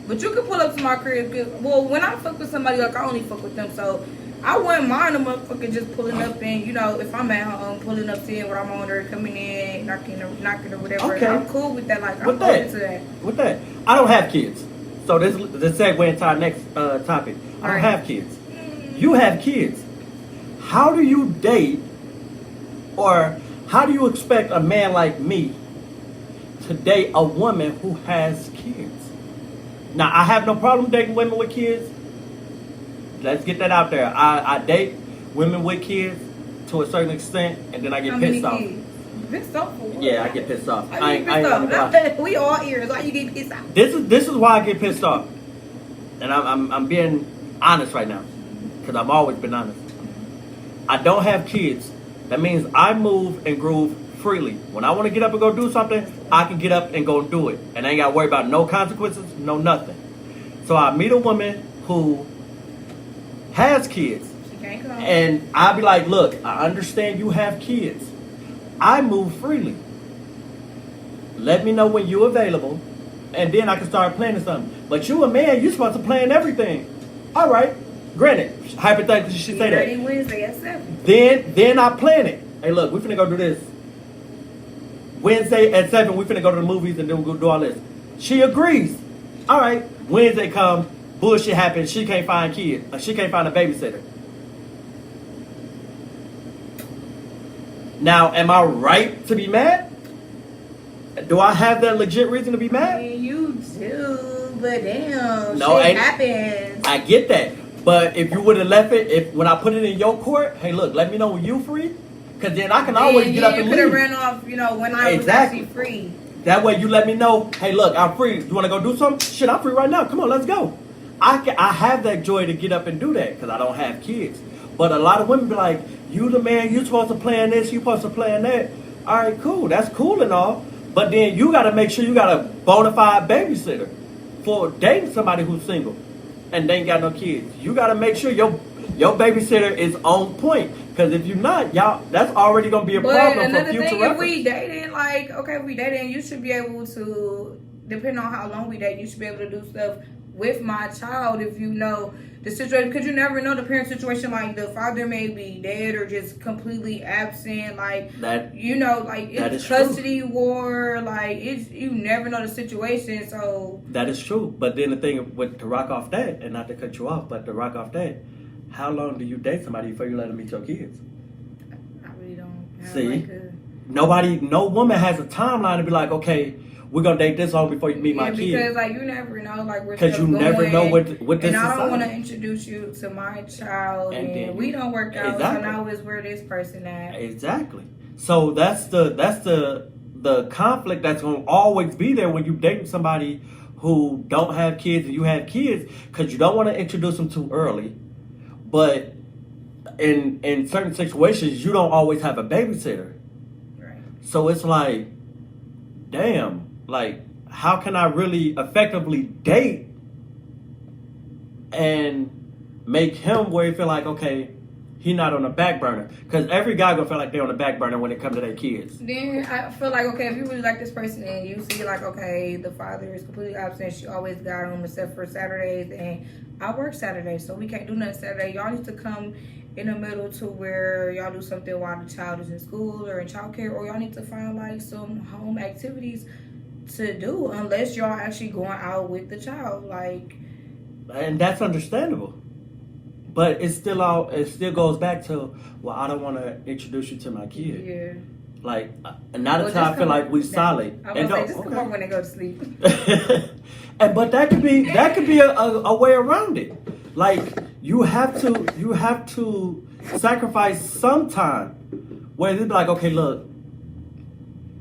But you can pull up to my crib. Well, when I fuck with somebody, like I only fuck with them, so I wouldn't mind a motherfucker just pulling up and, you know, if I'm at home, pulling up, seeing what I'm on there, coming in, knocking or whatever. Okay. I'm cool with that. Like I'm With open that. to that. With that, I don't have kids, so this segue into our next topic. I don't Alright. have kids. You have kids. How do you date, or how do you expect a man like me to date a woman who has kids? Now, I have no problem dating women with kids. Let's get that out there. I date women with kids to a certain extent, and then I get How many pissed off. kids? Pissed off for what? Yeah, I get pissed off. Why I you ain't pissed gonna lie. off? We all ears. Why you get pissed off? This is why I get pissed off, and I'm being honest right now, because I've always been honest. I don't have kids. That means I move and groove freely. When I want to get up and go do something, I can get up and go do it, and I ain't got to worry about no consequences, no nothing. So I meet a woman who has kids, She can't come. and I'll be like, look, I understand you have kids. I move freely. Let me know when you're available. and then I can start planning something. But you a man, you supposed to plan everything. All right, granted, hypothetically, she say Ready that. Wednesday at 7. Then I plan it. Hey, look, we finna go do this. Wednesday at 7, we finna go to the movies and then we'll go do all this. She agrees. All right, Wednesday come, bullshit happens. She can't find kids. She can't find a babysitter. Now, am I right to be mad? Do I have that legit reason to be I mad? mean, you do, but damn, No, shit ain't- happens. I get that. But if you would have left it, when I put it in your court, hey, look, let me know when you free. Because then I can always get up and you could have leave. ran off, when I was Exactly. actually free. That way you let me know, hey, look, I'm free. You want to go do something? Shit, I'm free right now. Come on, let's go. I have that joy to get up and do that because I don't have kids. But a lot of women be like, you the man, you supposed to plan this, you supposed to plan that. All right, cool. That's cool and all. But then you got to make sure you got a bona fide babysitter for dating somebody who's single and they ain't got no kids. You got to make sure your babysitter is on point. Because if you're not, y'all, that's already going to be a But problem for another future thing, reference. if we dating, if we dating, you should be able to, depending on how long we date, you should be able to do stuff with my child if you know the situation. Because you never know the parent situation. Like, the father may be dead or just completely absent. Like, That it's is true. custody war. Like, you never know the situation. So That is true. But then the thing to rock off that, and not to cut you off, but to rock off that, how long do you date somebody before you let them meet your kids? I really don't have See? No woman has a timeline to be like, okay, we're gonna date this long before you meet my because kids. you never know, we're Because you never know what this and I don't want to society. introduce you to my child, And and, then we don't work out. Exactly. So now is where this person at. Exactly. So that's the conflict that's gonna always be there when you date somebody who don't have kids and you have kids, because you don't want to introduce them too early. But in certain situations, you don't always have a babysitter. Right. So it's like, damn, like, how can I really effectively date and make him where he feel like, okay, he not on the back burner? Because every guy gonna feel like they're on the back burner when it comes to their kids. Then I feel like, okay, if you really like this person and you see like, okay, the father is completely absent, she always got him except for Saturdays, and I work Saturdays, so we can't do nothing Saturday. Y'all need to come in the middle to where y'all do something while the child is in school or in childcare, or y'all need to find like some home activities to do, unless y'all actually going out with the child. Like, And that's understandable. But it still goes back to, well, I don't want to introduce you to my kid. yeah. Like, not Well, until I just feel come- like we solid. I was And gonna don't- say, just come okay. over when they go to sleep. But that could be a way around it. Like, you have to sacrifice some time where they'd be like, okay, look,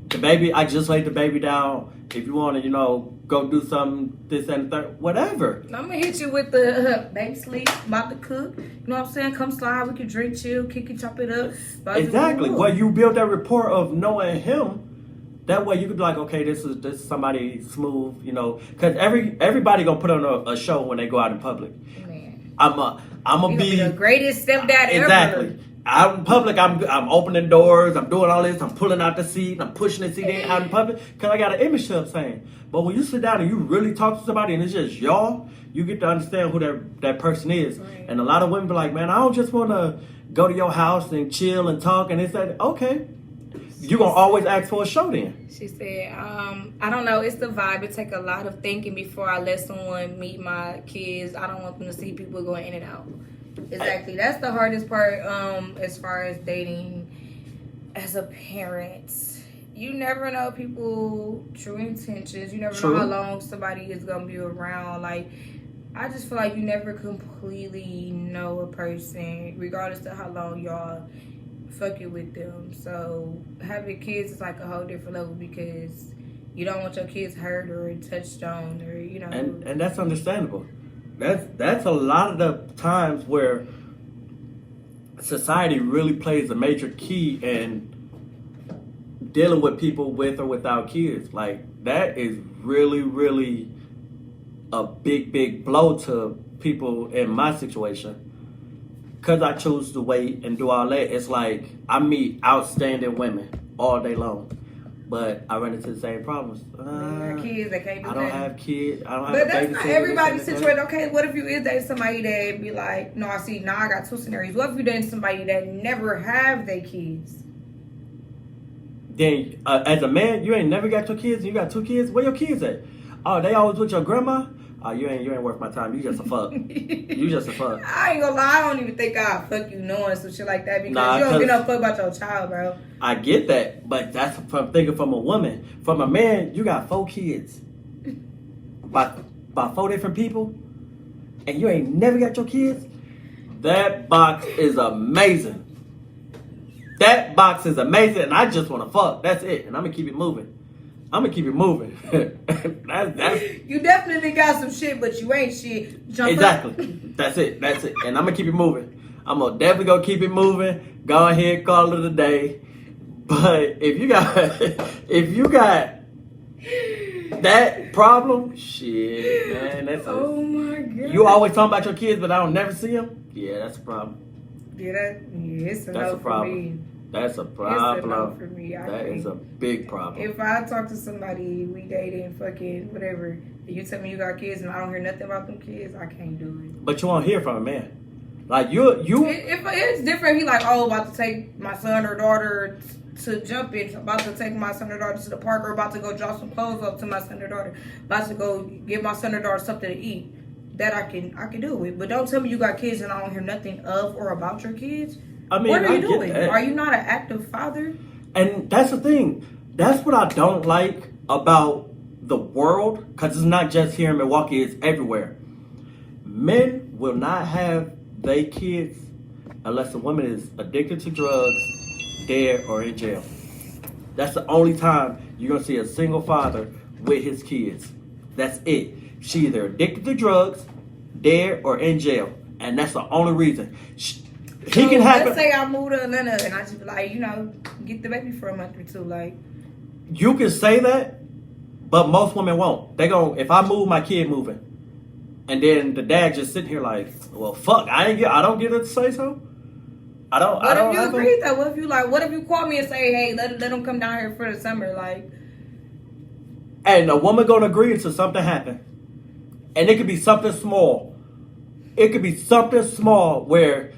the baby, I just laid the baby down. If you want to, go do something, this and the third, whatever. I'm gonna hit you with the baby sleep, about to cook. You know what I'm saying? Come slide, we can drink, chill, kick it, chop it up. Exactly. Well, you build that rapport of knowing him. That way you could be like, okay, this is somebody smooth, because everybody gonna put on a show when they go out in public. Man, I'm gonna be the greatest stepdad exactly. ever. Out in public, I'm opening doors, I'm doing all this, I'm pulling out the seat, I'm pushing the seat in out in public, because I got an image to saying. But when you sit down and you really talk to somebody and it's just y'all, you get to understand who that person is. Right. And a lot of women be like, man, I don't just want to go to your house and chill and talk and it's that. Okay, you're going to always ask for a show then. She said, I don't know, it's the vibe. It take a lot of thinking before I let someone meet my kids. I don't want them to see people going in and out. Exactly. That's the hardest part as far as dating as a parent. You never know people' true intentions. You never True. know how long somebody is going to be around. Like, I just feel like you never completely know a person, regardless of how long y'all fucking with them. So having kids is like a whole different level because you don't want your kids hurt or touched on or And that's understandable. That's a lot of the times where society really plays a major key in dealing with people with or without kids. Like, that is really, really a big blow to people in my situation. Because I choose to wait and do all that, it's like I meet outstanding women all day long. But I run into the same problems. They got kids, they can't do I don't that. have kids. I don't have But a that's not babysitter, everybody's this and situation. Okay, what if you is dating somebody that be like, no, I see, now I got two scenarios. What if you dating somebody that never have their kids? Then, as a man, you ain't never got your kids. You got two kids. Where your kids at? Oh, they always with your grandma. Oh, you ain't worth my time. You just a fuck. You just a fuck. I ain't gonna lie, I don't even think I'll fuck you knowing some shit like that because Nah, you don't give 'cause- no fuck about your child, bro. I get that, but that's from thinking from a woman. From a man, you got 4 kids. By 4 different people, and you ain't never got your kids. That box is amazing. That box is amazing, and I just want to fuck. That's it, and I'm gonna keep it moving. That's You definitely got some shit, but you ain't shit. Jump exactly. Up. That's it, and I'm gonna keep it moving. I'm gonna definitely go keep it moving. Go ahead, call it a day. But if you got that problem, shit, man, that's Oh my god. You always talking about your kids, but I don't never see them. Yeah, that's a problem. Yeah, it's a That's no a problem. for me. That's a It's a problem. no for me. That is a big problem. If I talk to somebody, we dating, fucking whatever, and you tell me you got kids and I don't hear nothing about them kids, I can't do it. But you won't hear from a man. Like you. If it's different, he like, oh, about to take my son or daughter to jump in, about to take my son or daughter to the park, or about to go drop some clothes up to my son or daughter, about to go give my son or daughter something to eat. That I can do it. But don't tell me you got kids and I don't hear nothing of or about your kids. I mean, what are I you get doing? that. Are you not an active father? And that's the thing. That's what I don't like about the world, because it's not just here in Milwaukee, it's everywhere. Men will not have their kids unless a woman is addicted to drugs, dead, or in jail. That's the only time you're going to see a single father with his kids. That's it. She either addicted to drugs, dead, or in jail. And that's the only reason. He can have Let's say I moved to Atlanta and I just be like, get the baby for a month or two. Like, you can say that, but most women won't. They gon' if I move, my kid moving, and then the dad just sitting here like, well, fuck, I don't get it to say so. I don't. What I don't if you have agree with that? What if you call me and say, hey, let them come down here for the summer? Like, and a woman gonna agree until something happen, and it could be something small. It could be something small where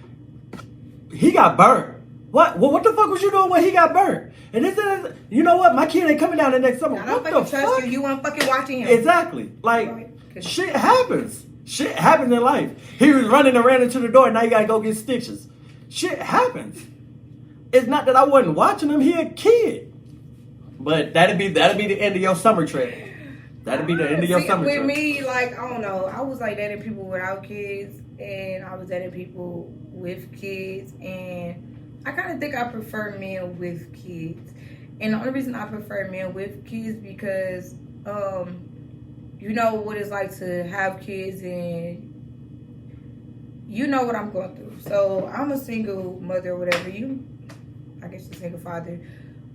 he got burnt. What? Well, what the fuck was you doing when he got burnt? And this is, you know what? My kid ain't coming down the next summer. I don't What fucking the trust fuck? you. You want fucking watching him. Exactly. Like, Right. shit happens. Shit happens in life. He was running and ran into the door, and now you gotta go get stitches. Shit happens. It's not that I wasn't watching him. He a kid. But that'd be the end of your summer trip. That'd be the end of your summer with trip. me, like, I don't know. I was like dating people without kids, and I was dating people with kids, and I kind of think I prefer men with kids. And the only reason I prefer men with kids because, you know what it's like to have kids, and you know what I'm going through. So I'm a single mother or whatever. I guess a single father.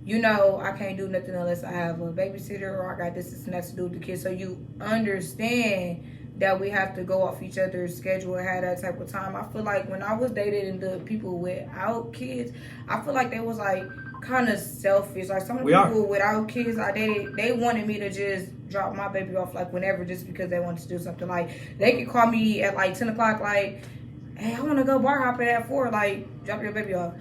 You know, I can't do nothing unless I have a babysitter or I got this and that to do with the kids. So you understand that we have to go off each other's schedule and have that type of time. I feel like when I was dating the people without kids, I feel like they was like kind of selfish. Like some of the people without kids I dated, they wanted me to just drop my baby off like whenever just because they wanted to do something. Like they could call me at like 10 o'clock like, hey, I want to go bar hopping at 4, like drop your baby off.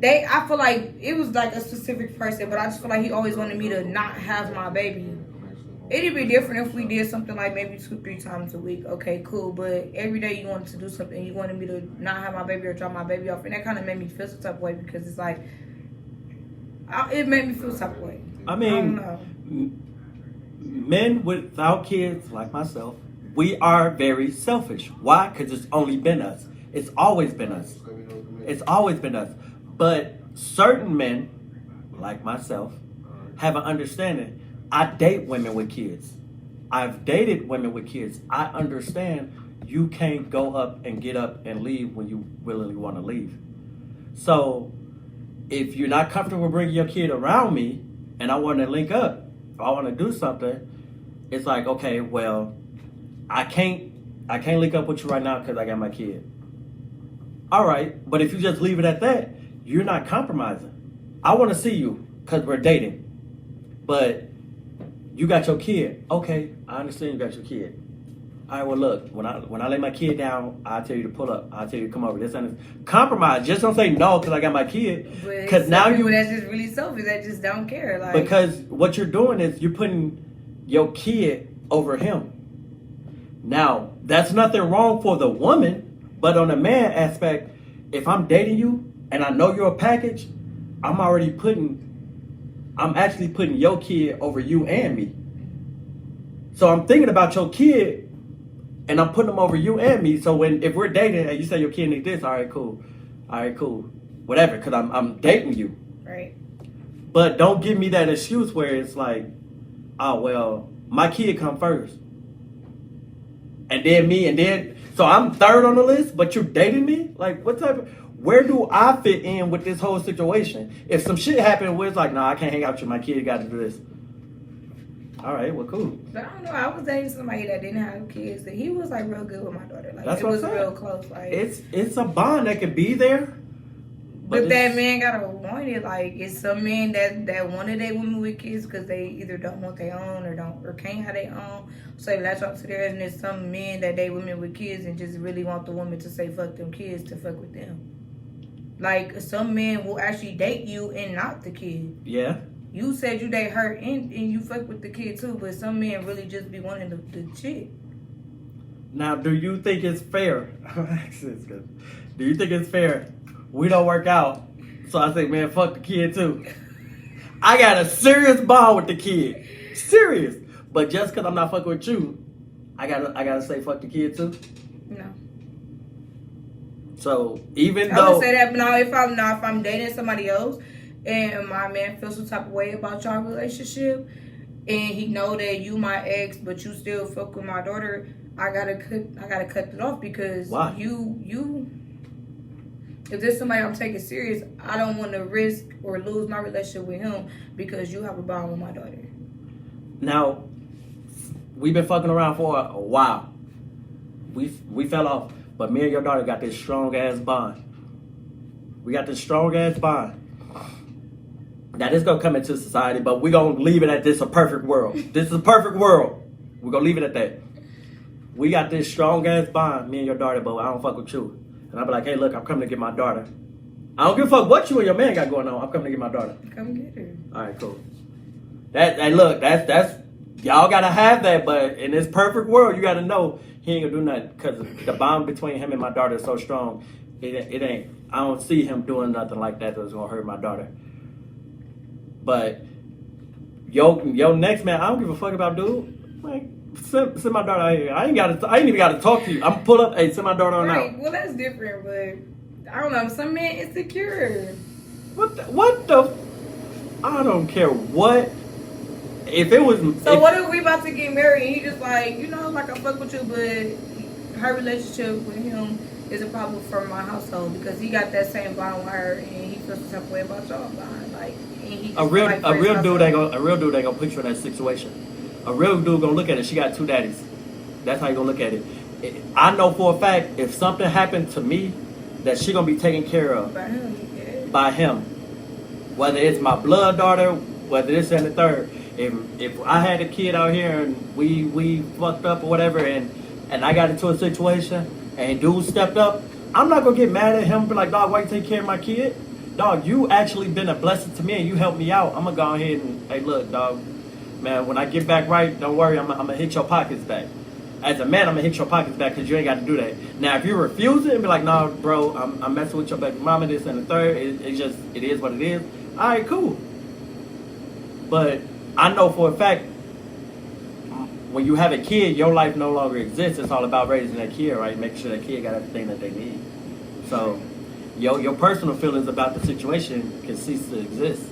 I feel like it was like a specific person, but I just feel like he always wanted me to not have my baby. It'd be different if we did something like maybe 2-3 times a week. Okay, cool. But every day you wanted to do something, you wanted me to not have my baby or drop my baby off, and that kind of made me feel some type of way because it's like it made me feel some type of way. I mean, I don't know. Men without kids like myself, we are very selfish. Why? Because it's only been us. It's always been us. It's always been us. But certain men, like myself, have an understanding. I date women with kids. I've dated women with kids. I understand you can't go up and get up and leave when you willingly want to leave. So if you're not comfortable bringing your kid around me and I want to link up, or I want to do something, it's like, okay, well, I can't link up with you right now because I got my kid. All right, but if you just leave it at that, you're not compromising. I want to see you. because we're dating. But you got your kid. Okay, I understand you got your kid. All right, well, look, when I lay my kid down, I'll tell you to pull up. I'll tell you to come over. This and this. Compromise. Just don't say no because I got my kid. Because now people that's just really selfish that just don't care. Like, because what you're doing is you're putting your kid over him. Now, that's nothing wrong for the woman, but on the man aspect, if I'm dating you and I know you're a package, I'm actually putting your kid over you and me. So I'm thinking about your kid and I'm putting them over you and me. So if we're dating and you say your kid needs this, all right, cool. Whatever, because I'm dating you. Right. But don't give me that excuse where it's like, oh, well, my kid come first. And then me, and then, so I'm third on the list, but you're dating me? Like, where do I fit in with this whole situation? If some shit happened where it's like, nah, I can't hang out with my kid, got to do this. All right, well, cool. But I don't know, I was dating somebody that didn't have kids, that he was like real good with my daughter. Like, That's it what was I'm saying. real close. Like, it's a bond that could be there. But that man gotta want it. Like, it's some men that want to date women with kids because they either don't want their own or can't have their own. So they latch on to theirs. And there's some men that date women with kids and just really want the woman to say fuck them kids to fuck with them. Like, some men will actually date you and not the kid. Yeah. You said you date her and you fuck with the kid too, but some men really just be wanting the chick. Now, do you think it's fair? Do you think it's fair? We don't work out, so I say, man, fuck the kid too. I got a serious bond with the kid, serious. But just because I'm not fucking with you, I gotta say fuck the kid too. No. So even I though would say that, but now if I'm dating somebody else and my man feels some type of way about y'all relationship, and he know that you my ex, but you still fuck with my daughter, I gotta cut it off because why? You. If there's somebody I'm taking serious, I don't want to risk or lose my relationship with him because you have a bond with my daughter. Now, we've been fucking around for a while. We fell off, but me and your daughter got this strong ass bond. We got this strong ass bond. Now this gonna come into society, but we gonna leave it at this a perfect world. This is a perfect world. We're gonna leave it at that. We got this strong ass bond, me and your daughter, but I don't fuck with you. And I'll be like, hey, look, I'm coming to get my daughter. I don't give a fuck what you and your man got going on. I'm coming to get my daughter. Come get her. All right, cool. Look, that's y'all gotta have that, but in this perfect world, you gotta know he ain't gonna do nothing because the bond between him and my daughter is so strong. It ain't. I don't see him doing nothing like that that's gonna hurt my daughter. But yo, next man, I don't give a fuck about dude. Like, send my daughter out here. I ain't even gotta talk to you. I'm pull up. Hey, send my daughter on out. Well, that's different, but I don't know. Some men insecure. What the? I don't care what. If it was. So what if we about to get married and he just like, like I fuck with you, but her relationship with him is a problem for my household because he got that same bond with her and he feels some type of way about y'all bond. Like, and he just a real dude ain't gonna put you in that situation. A real dude gonna look at it. She got two daddies. That's how you gonna look at it. I know for a fact if something happened to me, that she gonna be taken care of by him. Whether it's my blood daughter, whether this and the third. If I had a kid out here and we fucked up or whatever, and I got into a situation and dude stepped up, I'm not gonna get mad at him and be like, dog, why you take care of my kid? Dog, you actually been a blessing to me and you helped me out. I'm gonna go ahead and, hey, look, dog. Man, when I get back right, don't worry, I'm gonna hit your pockets back. As a man, I'm gonna hit your pockets back because you ain't got to do that. Now, if you refuse it and be like, nah, bro, I'm messing with your baby mama, this and the third, it is what it is. All right, cool. But I know for a fact, when you have a kid, your life no longer exists. It's all about raising that kid, right? Making sure that kid got everything that they need. So, your personal feelings about the situation can cease to exist.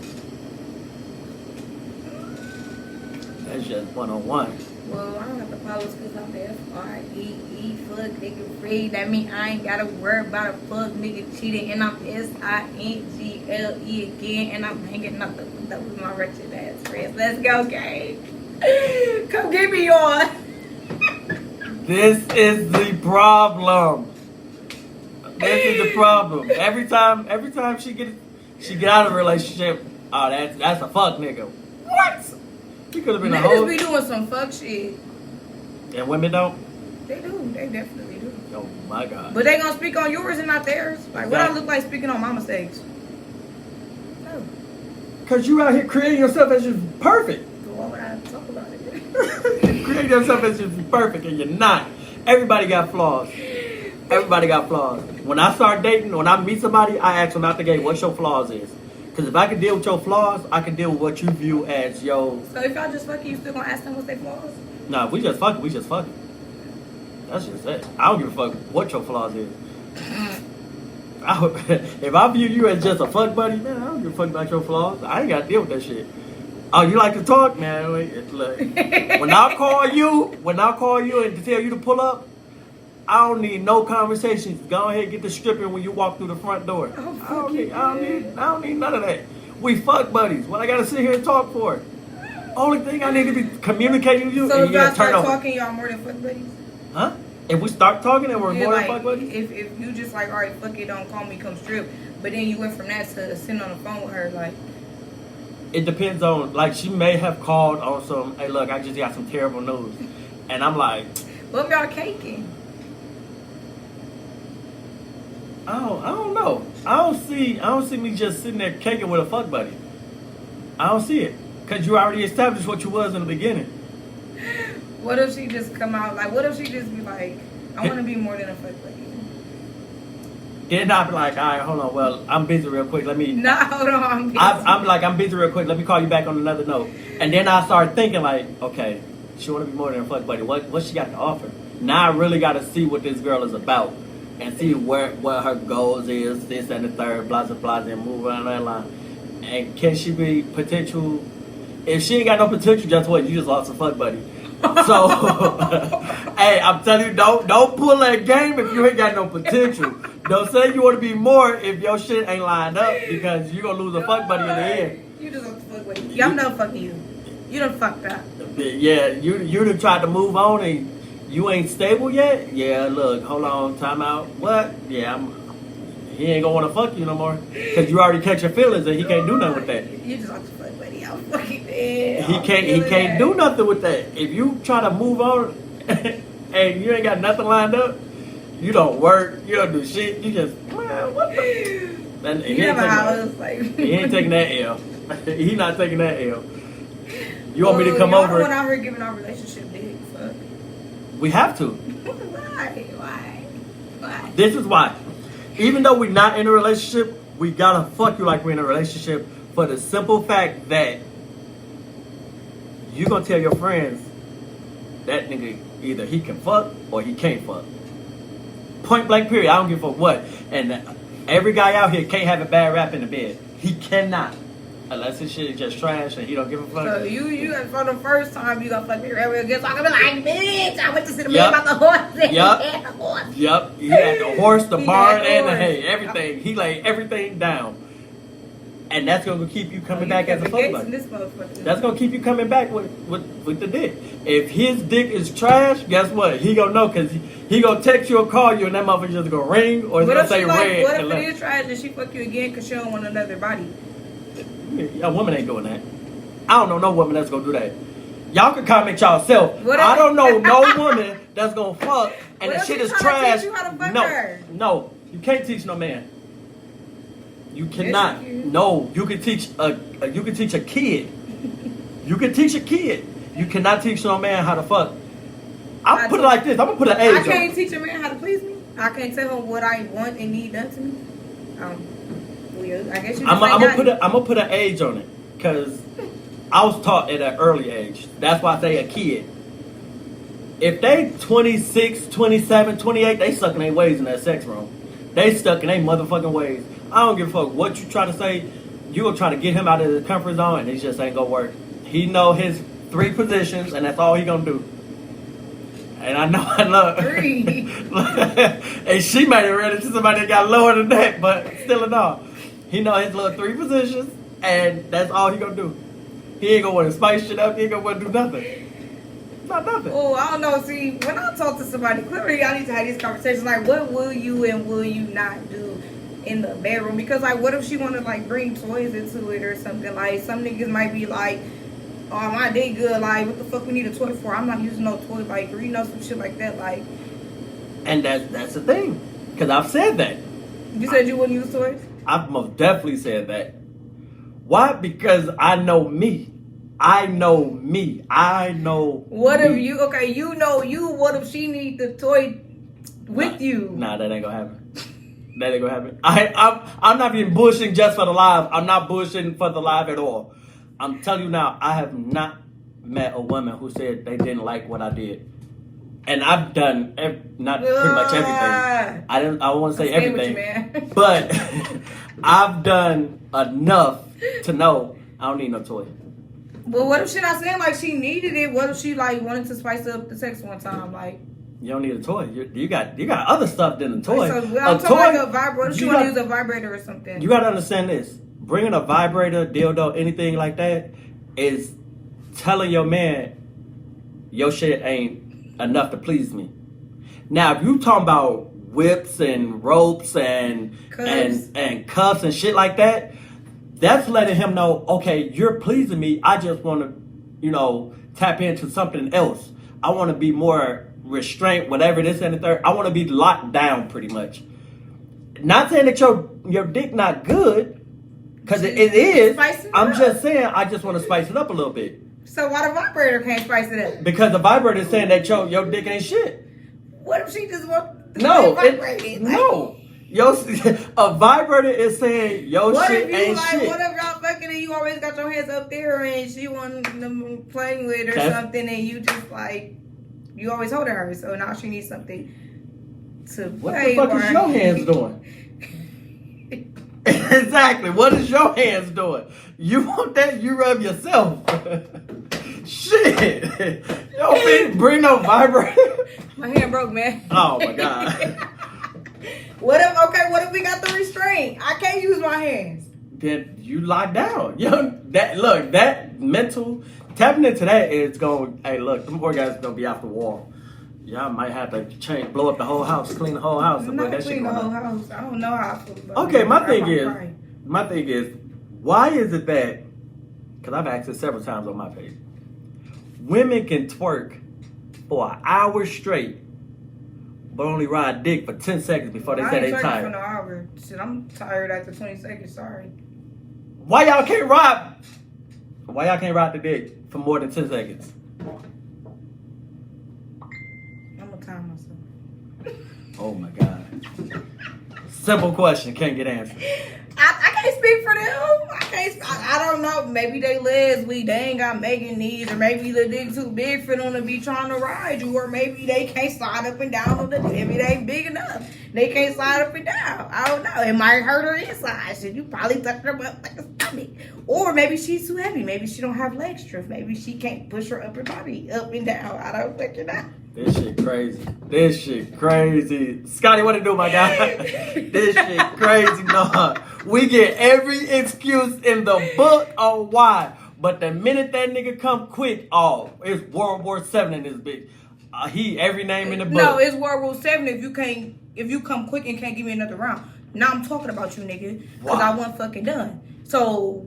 That's just one-on-one. Well, I don't have to follow because I'm F-R-E-E, fuck nigga free. That mean I ain't gotta worry about a fuck nigga cheating. And I'm S-I-N-G-L-E again. And I'm hanging up with my wretched ass friends. Let's go, gang. Come get me on. This is the problem. This is the problem. Every time she get out of a relationship, Oh, that's a fuck nigga. What? He could have been a Niggas hoe. be doing some fuck shit. And women don't? They do. They definitely do. Oh my God. But they gonna speak on yours and not theirs. Like, what I Exactly. look like speaking on my mistakes? No. Because you out here creating yourself as just perfect. So why would I talk about it? Creating yourself as just perfect, and you're not. Everybody got flaws. Everybody got flaws. When I start dating, when I meet somebody, I ask them out the gate, what's your flaws is. Because if I can deal with your flaws, I can deal with what you view as your... So if y'all just fucking, you still gonna ask them what's their flaws? Nah, if we just fucking, we just fucking. That's just it. I don't give a fuck what your flaws is. If I view you as just a fuck buddy, man, I don't give a fuck about your flaws. I ain't got to deal with that shit. Oh, you like to talk, man? Look, when I call you and to tell you to pull up, I don't need no conversations. Go ahead and get the stripping when you walk through the front door. I don't need none of that. We fuck buddies. What I gotta sit here and talk for? Only thing I need to be communicating with you So and if you y'all gotta turn start over. talking, y'all more than fuck buddies? Huh? If we start talking and we're Yeah, more like, than fuck buddies? if you just like, all right, fuck it, don't call me, come strip. But then you went from that to sitting on the phone with her, like... It depends on, like, she may have called on some, hey, look, I just got some terrible news. And I'm like, What if y'all caking? I don't know. I don't see me just sitting there caking with a fuck buddy. I don't see it. Because you already established what you was in the beginning. What if she just come out, like, what if she just be like, I want to be more than a fuck buddy? Then I'd be like, all right, hold on. Well, I'm busy real quick. Let me... Nah, hold on, I'm busy. I'm busy real quick. Let me call you back on another note. And then I start thinking like, okay, she want to be more than a fuck buddy. What she got to offer? Now I really got to see what this girl is about. And see what her goals is, this and the third, blah, blah, blah, and move on that line. And can she be potential? If she ain't got no potential, just what? You just lost a fuck buddy. So, hey, I'm telling you, don't pull that game if you ain't got no potential. Don't say you want to be more if your shit ain't lined up because you're going to lose a fuck buddy in the end. You just lost a fuck buddy. Yeah, I'm done fucking you. You done fucked up. Yeah, you done tried to move on and you ain't stable yet? Yeah, look, hold on, time out. What? Yeah, he ain't gonna wanna fuck you no more. Cause you already catch your feelings and he can't do nothing with that. You just lost a fuck buddy. I'm fucking dead. He can't do nothing with that. If you try to move on and you ain't got nothing lined up, you don't work, you don't do shit, you just, man, what the? And You have a house, like... he ain't taking that L. He not taking that L. You want me to come y'all over? Y'all out here giving our relationship dick. Fuck. We have to. Why? This is why. Even though we're not in a relationship, we gotta fuck you like we're in a relationship for the simple fact that you gonna tell your friends that nigga either he can fuck or he can't fuck. Point blank period. I don't give a fuck what. And every guy out here can't have a bad rap in the bed. He cannot. Unless his shit is just trash and he don't give a fuck. So you for the first time you gonna fuck me real good. So I'm gonna be like, bitch, I went to see the Yup. man about the horse. Yup. The horse. Yup. He had the horse, the He barn, had and the horse. hay. Everything. He laid everything down. And that's gonna keep you coming back as a fuck buddy. This motherfucker. That's gonna keep you coming back with the dick. If his dick is trash, guess what? He gonna know because he gonna text you or call you and that motherfucker just gonna ring or it's What gonna if say she like? red. What and if it is trash and she fuck you again because she don't want another body? A woman ain't doing that. I don't know no woman that's gonna do that. Y'all can comment yourself. What if- I don't know no woman that's gonna fuck and What the if shit she is tryna trash. teach you how to fuck No, her? no, you can't teach no man. You cannot. you can. No, you can teach a kid. You can teach a kid. You cannot teach no man how to fuck. I'll put it like this. I'm gonna put an age I on can't it. teach a man how to please me. I can't tell him what I want and need done to me. Well, I guess you. I'm gonna put an age on it because I was taught at an early age. That's why I say a kid. If they 26, 27, 28, they stuck in their ways in that sex room. They stuck in their motherfucking ways. I don't give a fuck what you try to say. You gonna try to get him out of his comfort zone and it just ain't gonna work. He know his 3 positions and that's all he gonna do. And I know I love 3. and she made it ready to somebody that got lower than that, but still in all. He know his little 3 positions and that's all he gonna do. He ain't gonna want to spice shit up, he ain't gonna want to do nothing. Not nothing. Oh, I don't know. See, when I talk to somebody, clearly I need to have these conversations. Like, what will you and will you not do in the bedroom. Because like, what if she want to like bring toys into it or something? Like some niggas might be like, oh, my dick good. Like, what the fuck we need a toy for? I'm not using no toy. Like, or, you know, some shit like that. Like, And that's the thing, because I've said that. you said you wouldn't use toys. I've most definitely said that. Why? Because I know me. I know me. I know. What me. if you? Okay, you know you. What if she need the toy with you? Nah, that ain't gonna happen. That ain't gonna happen. I'm not even bullshitting just for the live. I'm not bullshitting for the live at all. I'm telling you now, I have not met a woman who said they didn't like what I did. And I've done not pretty much everything. I won't say everything, man. but I've done enough to know I don't need no toy. But what if she not saying like she needed it? What if she like wanted to spice up the sex one time? Like, You don't need a toy. You got other stuff than a toy. so A I'm talking toy, like a vibrator. What if she you want to got- use a vibrator or something? You gotta understand this. Bringing a vibrator, dildo, anything like that is telling your man your shit ain't enough to please me. Now, if you talking about whips and ropes and Cuffs. and cuffs and shit like that, that's letting him know, okay, you're pleasing me. I just want to, tap into something else. I want to be more restraint, whatever this and the third. I want to be locked down, pretty much. Not saying that your dick not good, because it is. Spice it I'm up. just saying I just want to spice it up a little bit. So why the vibrator can't spice it up? Because the vibrator is saying that your dick ain't shit. What if she just want No, vibrated? no. A vibrator is saying your What shit if you ain't like? shit. What if y'all fucking and you always got your hands up there and she want them playing with or That's- something and you just like you always holding her, so now she needs something to What play the fuck with. is your hands doing? Exactly. What is your hands doing? You want that? You rub yourself. Shit. Yo, bitch, bring no vibrator. My hand broke, man. Oh my god. What if we got the restraint? I can't use my hands. Then you lock down. That mental tapping into that is going. Hey, look, them orgasms gonna be off the wall. Y'all might have to blow up the whole house, clean the whole house, I'm and bring not that shit cleaning the going whole on. house. I don't know how I feel about Okay, it. my I thing might cry. is, why is it that? Because I've asked it several times on my page. Women can twerk for an hour straight, but only ride dick for 10 seconds before they I say ain't they twerking tired. for no hour. Shit, I'm tired after 20 seconds. Sorry. Why y'all can't ride? Why y'all can't ride the dick for more than 10 seconds? I'm gonna time myself. Oh my god. Simple question, can't get answered. I can't speak for them. I don't know. Maybe they lesbian. They ain't got Megan needs, or maybe the dick too big for them to be trying to ride you, or maybe they can't slide up and down on the dick. Maybe they ain't big enough. They can't slide up and down. I don't know. It might hurt her inside. Shit, you probably tucked her up like a stomach. Or maybe she's too heavy. Maybe she don't have leg strength. Maybe she can't push her upper body up and down. I don't fucking know. This shit crazy. Scotty, what it do, my guy? This shit crazy, dog. We get every excuse in the book on why. But the minute that nigga come quick, it's World War VII in this bitch. Every name in the book. No, it's World War VII if you come quick and can't give me another round. Now I'm talking about you, nigga. Because I wasn't fucking done. So,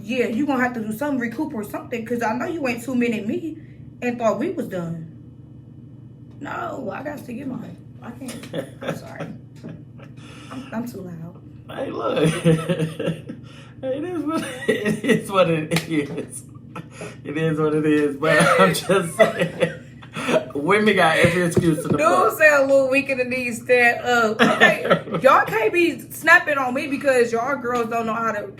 yeah, you gonna have to do something, recoup or something. Because I know you ain't 2 minute me and thought we was done. No, I got to get mine. I can't. I'm sorry. I'm too loud. Hey, look. It is what it is. What it is. It is what it is. But I'm just saying, women got every excuse to the Dude book. say a little weak in the knees, stand up. Okay, y'all can't be snapping on me because y'all girls don't know how to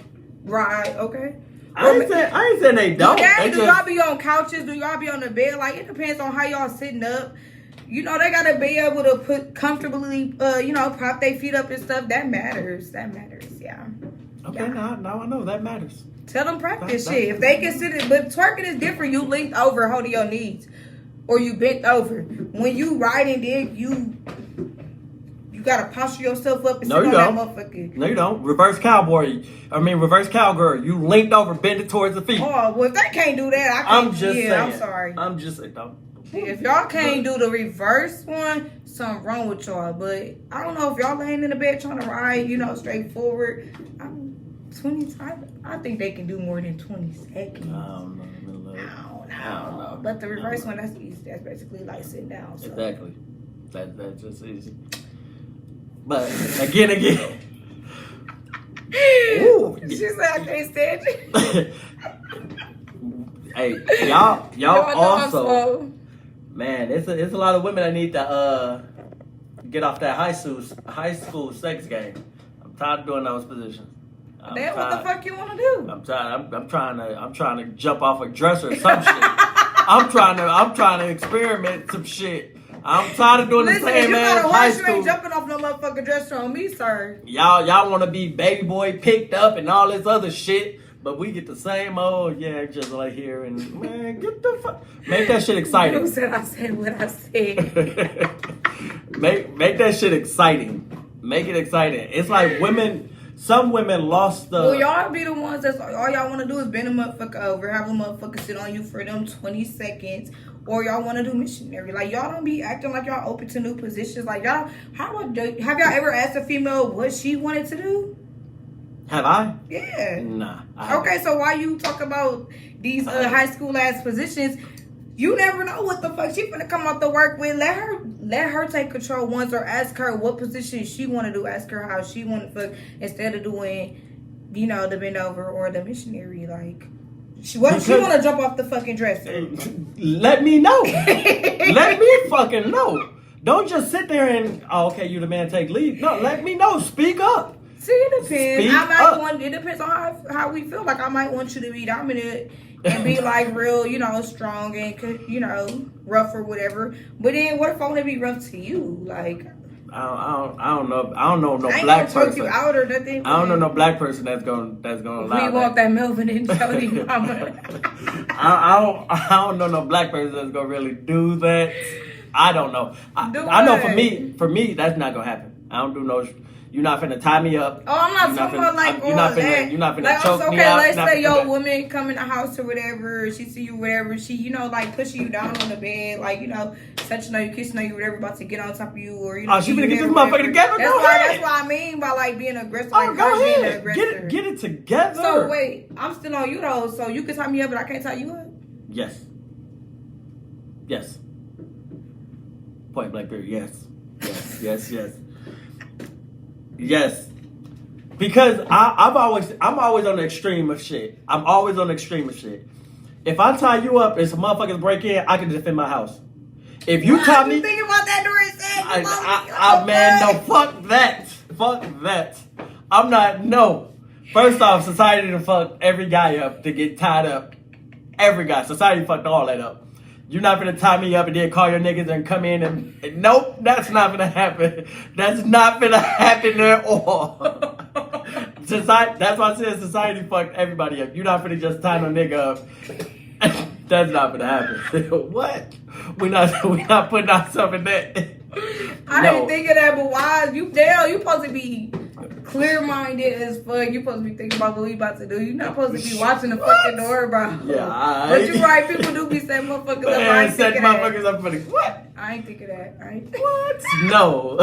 ride. Okay. I ain't saying they don't. Okay, They do y'all be on couches? Do y'all be on the bed? Like, it depends on how y'all sitting up. You know, they gotta be able to put comfortably, prop their feet up and stuff. That matters. Yeah. Okay, now I know that matters. Tell them practice That- shit. If they can sit it, but twerking is different. You linked over, holding your knees, or you bent over. When you riding dick, you gotta posture yourself up and No, sit you on don't. that motherfucker. No, you don't. Reverse cowgirl. You linked over, bending towards the feet. Oh, well, if they can't do that, I can't. I'm just saying. I'm sorry. I'm just saying. If y'all can't do the reverse one, something wrong with y'all. But I don't know if y'all laying in the bed trying to ride, straightforward. I'm 20 times. I think they can do more than 20 seconds. I don't know. I don't know. But the reverse one, that's easy. That's basically like sitting down. So. Exactly. That's just easy. But again. Ooh. She said I can't stand you. Hey, y'all also, I'm man, it's a lot of women that need to get off that high school sex game. I'm tired of doing those positions. Then what the fuck you want to do? I'm tired. I'm trying to jump off a dresser or some shit. I'm trying to experiment some shit. I'm tired of doing the same ass high school. You ain't jumping off no motherfucking dresser on me, sir. Y'all want to be baby boy picked up and all this other shit. But we get the same old, just like here and man, get the fuck. Make that shit exciting. You said I said what I said. make that shit exciting. Make it exciting. It's like some women lost the. Well, y'all be the ones that's all y'all want to do is bend a motherfucker over, have a motherfucker sit on you for them 20 seconds, or y'all want to do missionary. Like y'all don't be acting like y'all open to new positions. Like y'all, have y'all ever asked a female what she wanted to do? Have I? Yeah. Nah. Okay, so why you talk about these high school ass positions? You never know what the fuck she finna come out to work with. Let her take control once, or ask her what position she want to do. Ask her how she want to fuck instead of doing, the bend over or the missionary. Like, she want to jump off the fucking dresser. Let me know. Let me fucking know. Don't just sit there and okay, you the man, take leave. No, let me know. Speak up. See, it depends. Speak it depends on how we feel. Like, I might want you to be dominant and be like real, strong and rough or whatever. But then, what if I want to be rough to you? Like, I don't know. I don't know no I ain't black gonna choke person. you out or nothing. I don't know no black person that's gonna lie. We want that Melvin and Jody mama. I don't know no black person that's gonna really do that. I don't know. I know for me that's not gonna happen. I don't do no. You're not finna tie me up. Oh, I'm not talking about like you're not finna, that. You're not finna like, choke okay, me out. Let's say your woman come in the house or whatever. She see you, whatever. She, like pushing you down on the bed, like touching on you, kissing on you, whatever, about to get on top of you, or Oh, she finna get this motherfucker together. That's what I mean by like being aggressive. Oh, like, go ahead. Being aggressive. Get it together. So wait, I'm still on you though. So you can tie me up, but I can't tie you up. Yes. Point blank period. Yes. Because I'm always on the extreme of shit. I'm always on the extreme of shit. If I tie you up and some motherfuckers break in, I can defend my house. If you tie me, thinking about that during sex? man, no, fuck that. I'm not. No. First off, society to fuck every guy up to get tied up. Every guy, society fucked all that up. You're not gonna tie me up and then call your niggas and come in and nope, that's not gonna happen. That's not gonna happen at all. Society, that's why I said society fucked everybody up. You're not gonna just tie no nigga up. That's not gonna happen. What? We're not putting ourselves in that. I didn't think of that, but why? You supposed to be clear-minded as fuck. You supposed to be thinking about what we about to do. You're not supposed to be watching the fucking door, bro. Yeah, but you're right. People do be setting motherfuckers up. I ain't setting motherfuckers that. up for the what? I ain't think of that. What? No.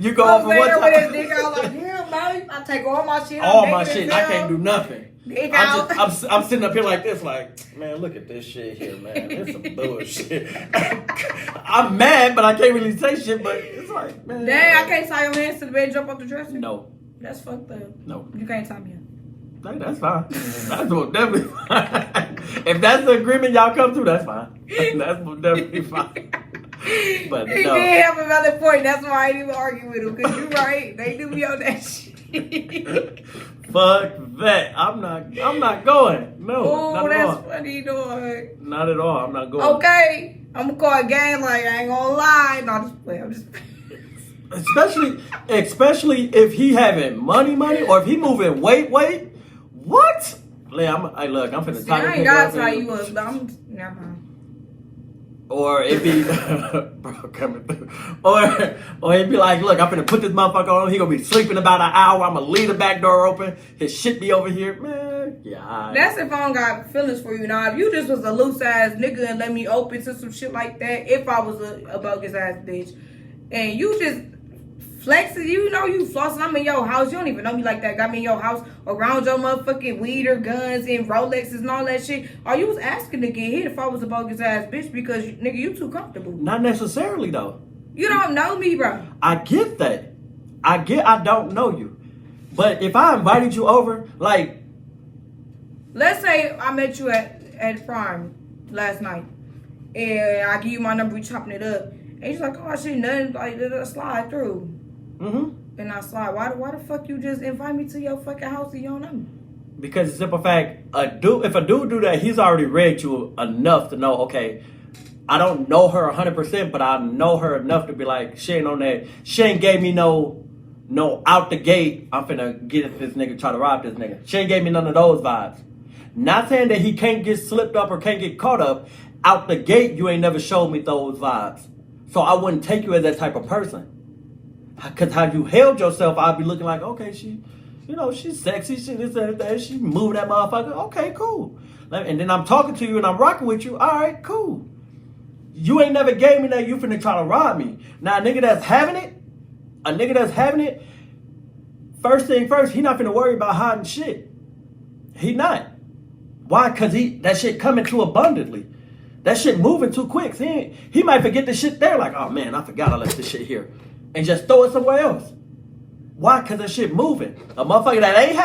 You go off for one time. With his dick out like, damn, man, I take all my shit. All my shit. I can't do nothing. I'm sitting up here like this, like, man, look at this shit here, man. It's some bullshit. I'm mad, but I can't really say shit. But it's like, man. Dang, I can't tie your hands to the bed and jump off the dresser. No. That's fucked up. No. You can't tie me up. Hey, that's fine. That's what definitely fine. If that's the agreement y'all come to, that's fine. That's definitely fine. But he no. did have a valid point. That's why I didn't even argue with him. Because you're right. They do me on that shit. Fuck that. I'm not going. No. Oh, not at that's all. funny, dog. Not at all. I'm not going. Okay. I'm going to call a game like I ain't going to lie. No, I'm just playing. I'm just playing. Especially if he having money, or if he moving weight. What? Look, I'm finna tie I ain't got to tie you up, but I'm never mind. Or it be bro coming through. Or it'd be like, look, I'm finna put this motherfucker on. He gonna be sleeping about an hour. I'm gonna leave the back door open. His shit be over here. Man, Yeah. That's if I don't got feelings for you. Now, if you just was a loose ass nigga and let me open to some shit like that, if I was a bogus ass bitch, and you just flexing, you know, you flossing, I'm in your house, you don't even know me like that, got me in your house around your motherfucking weed or guns and Rolexes and all that shit. Or you was asking to get hit if I was a bogus ass bitch because, nigga, you too comfortable. Not necessarily, though. You don't know me, bro. I get that. I don't know you. But if I invited you over, like, let's say I met you at Prime last night, and I give you my number, we chopping it up, and he's like, oh shit, nothing, like, slide through. mm-hmm. And I slide. Why the fuck you just invite me to your fucking house and you don't know me? Because the simple fact, if a dude do that, he's already read you enough to know, okay, I don't know her 100%, but I know her enough to be like, she ain't on that. She ain't gave me no out the gate, I'm finna get at this nigga, try to rob this nigga. She ain't gave me none of those vibes. Not saying that he can't get slipped up or can't get caught up. Out the gate, you ain't never showed me those vibes. So I wouldn't take you as that type of person. Because how you held yourself, I'd be looking like, okay, she, you know, she's sexy, she this and that, she moving that motherfucker. Okay, cool. And then I'm talking to you and I'm rocking with you. All right, cool. You ain't never gave me that, you finna try to rob me. Now, a nigga that's having it, first thing first, he not finna worry about hiding shit. He not. Why? Because that shit coming too abundantly. That shit moving too quick. He might forget the shit there, like, oh man, I forgot I left this shit here. And just throw it somewhere else. Why? Because that shit moving. A motherfucker that ain't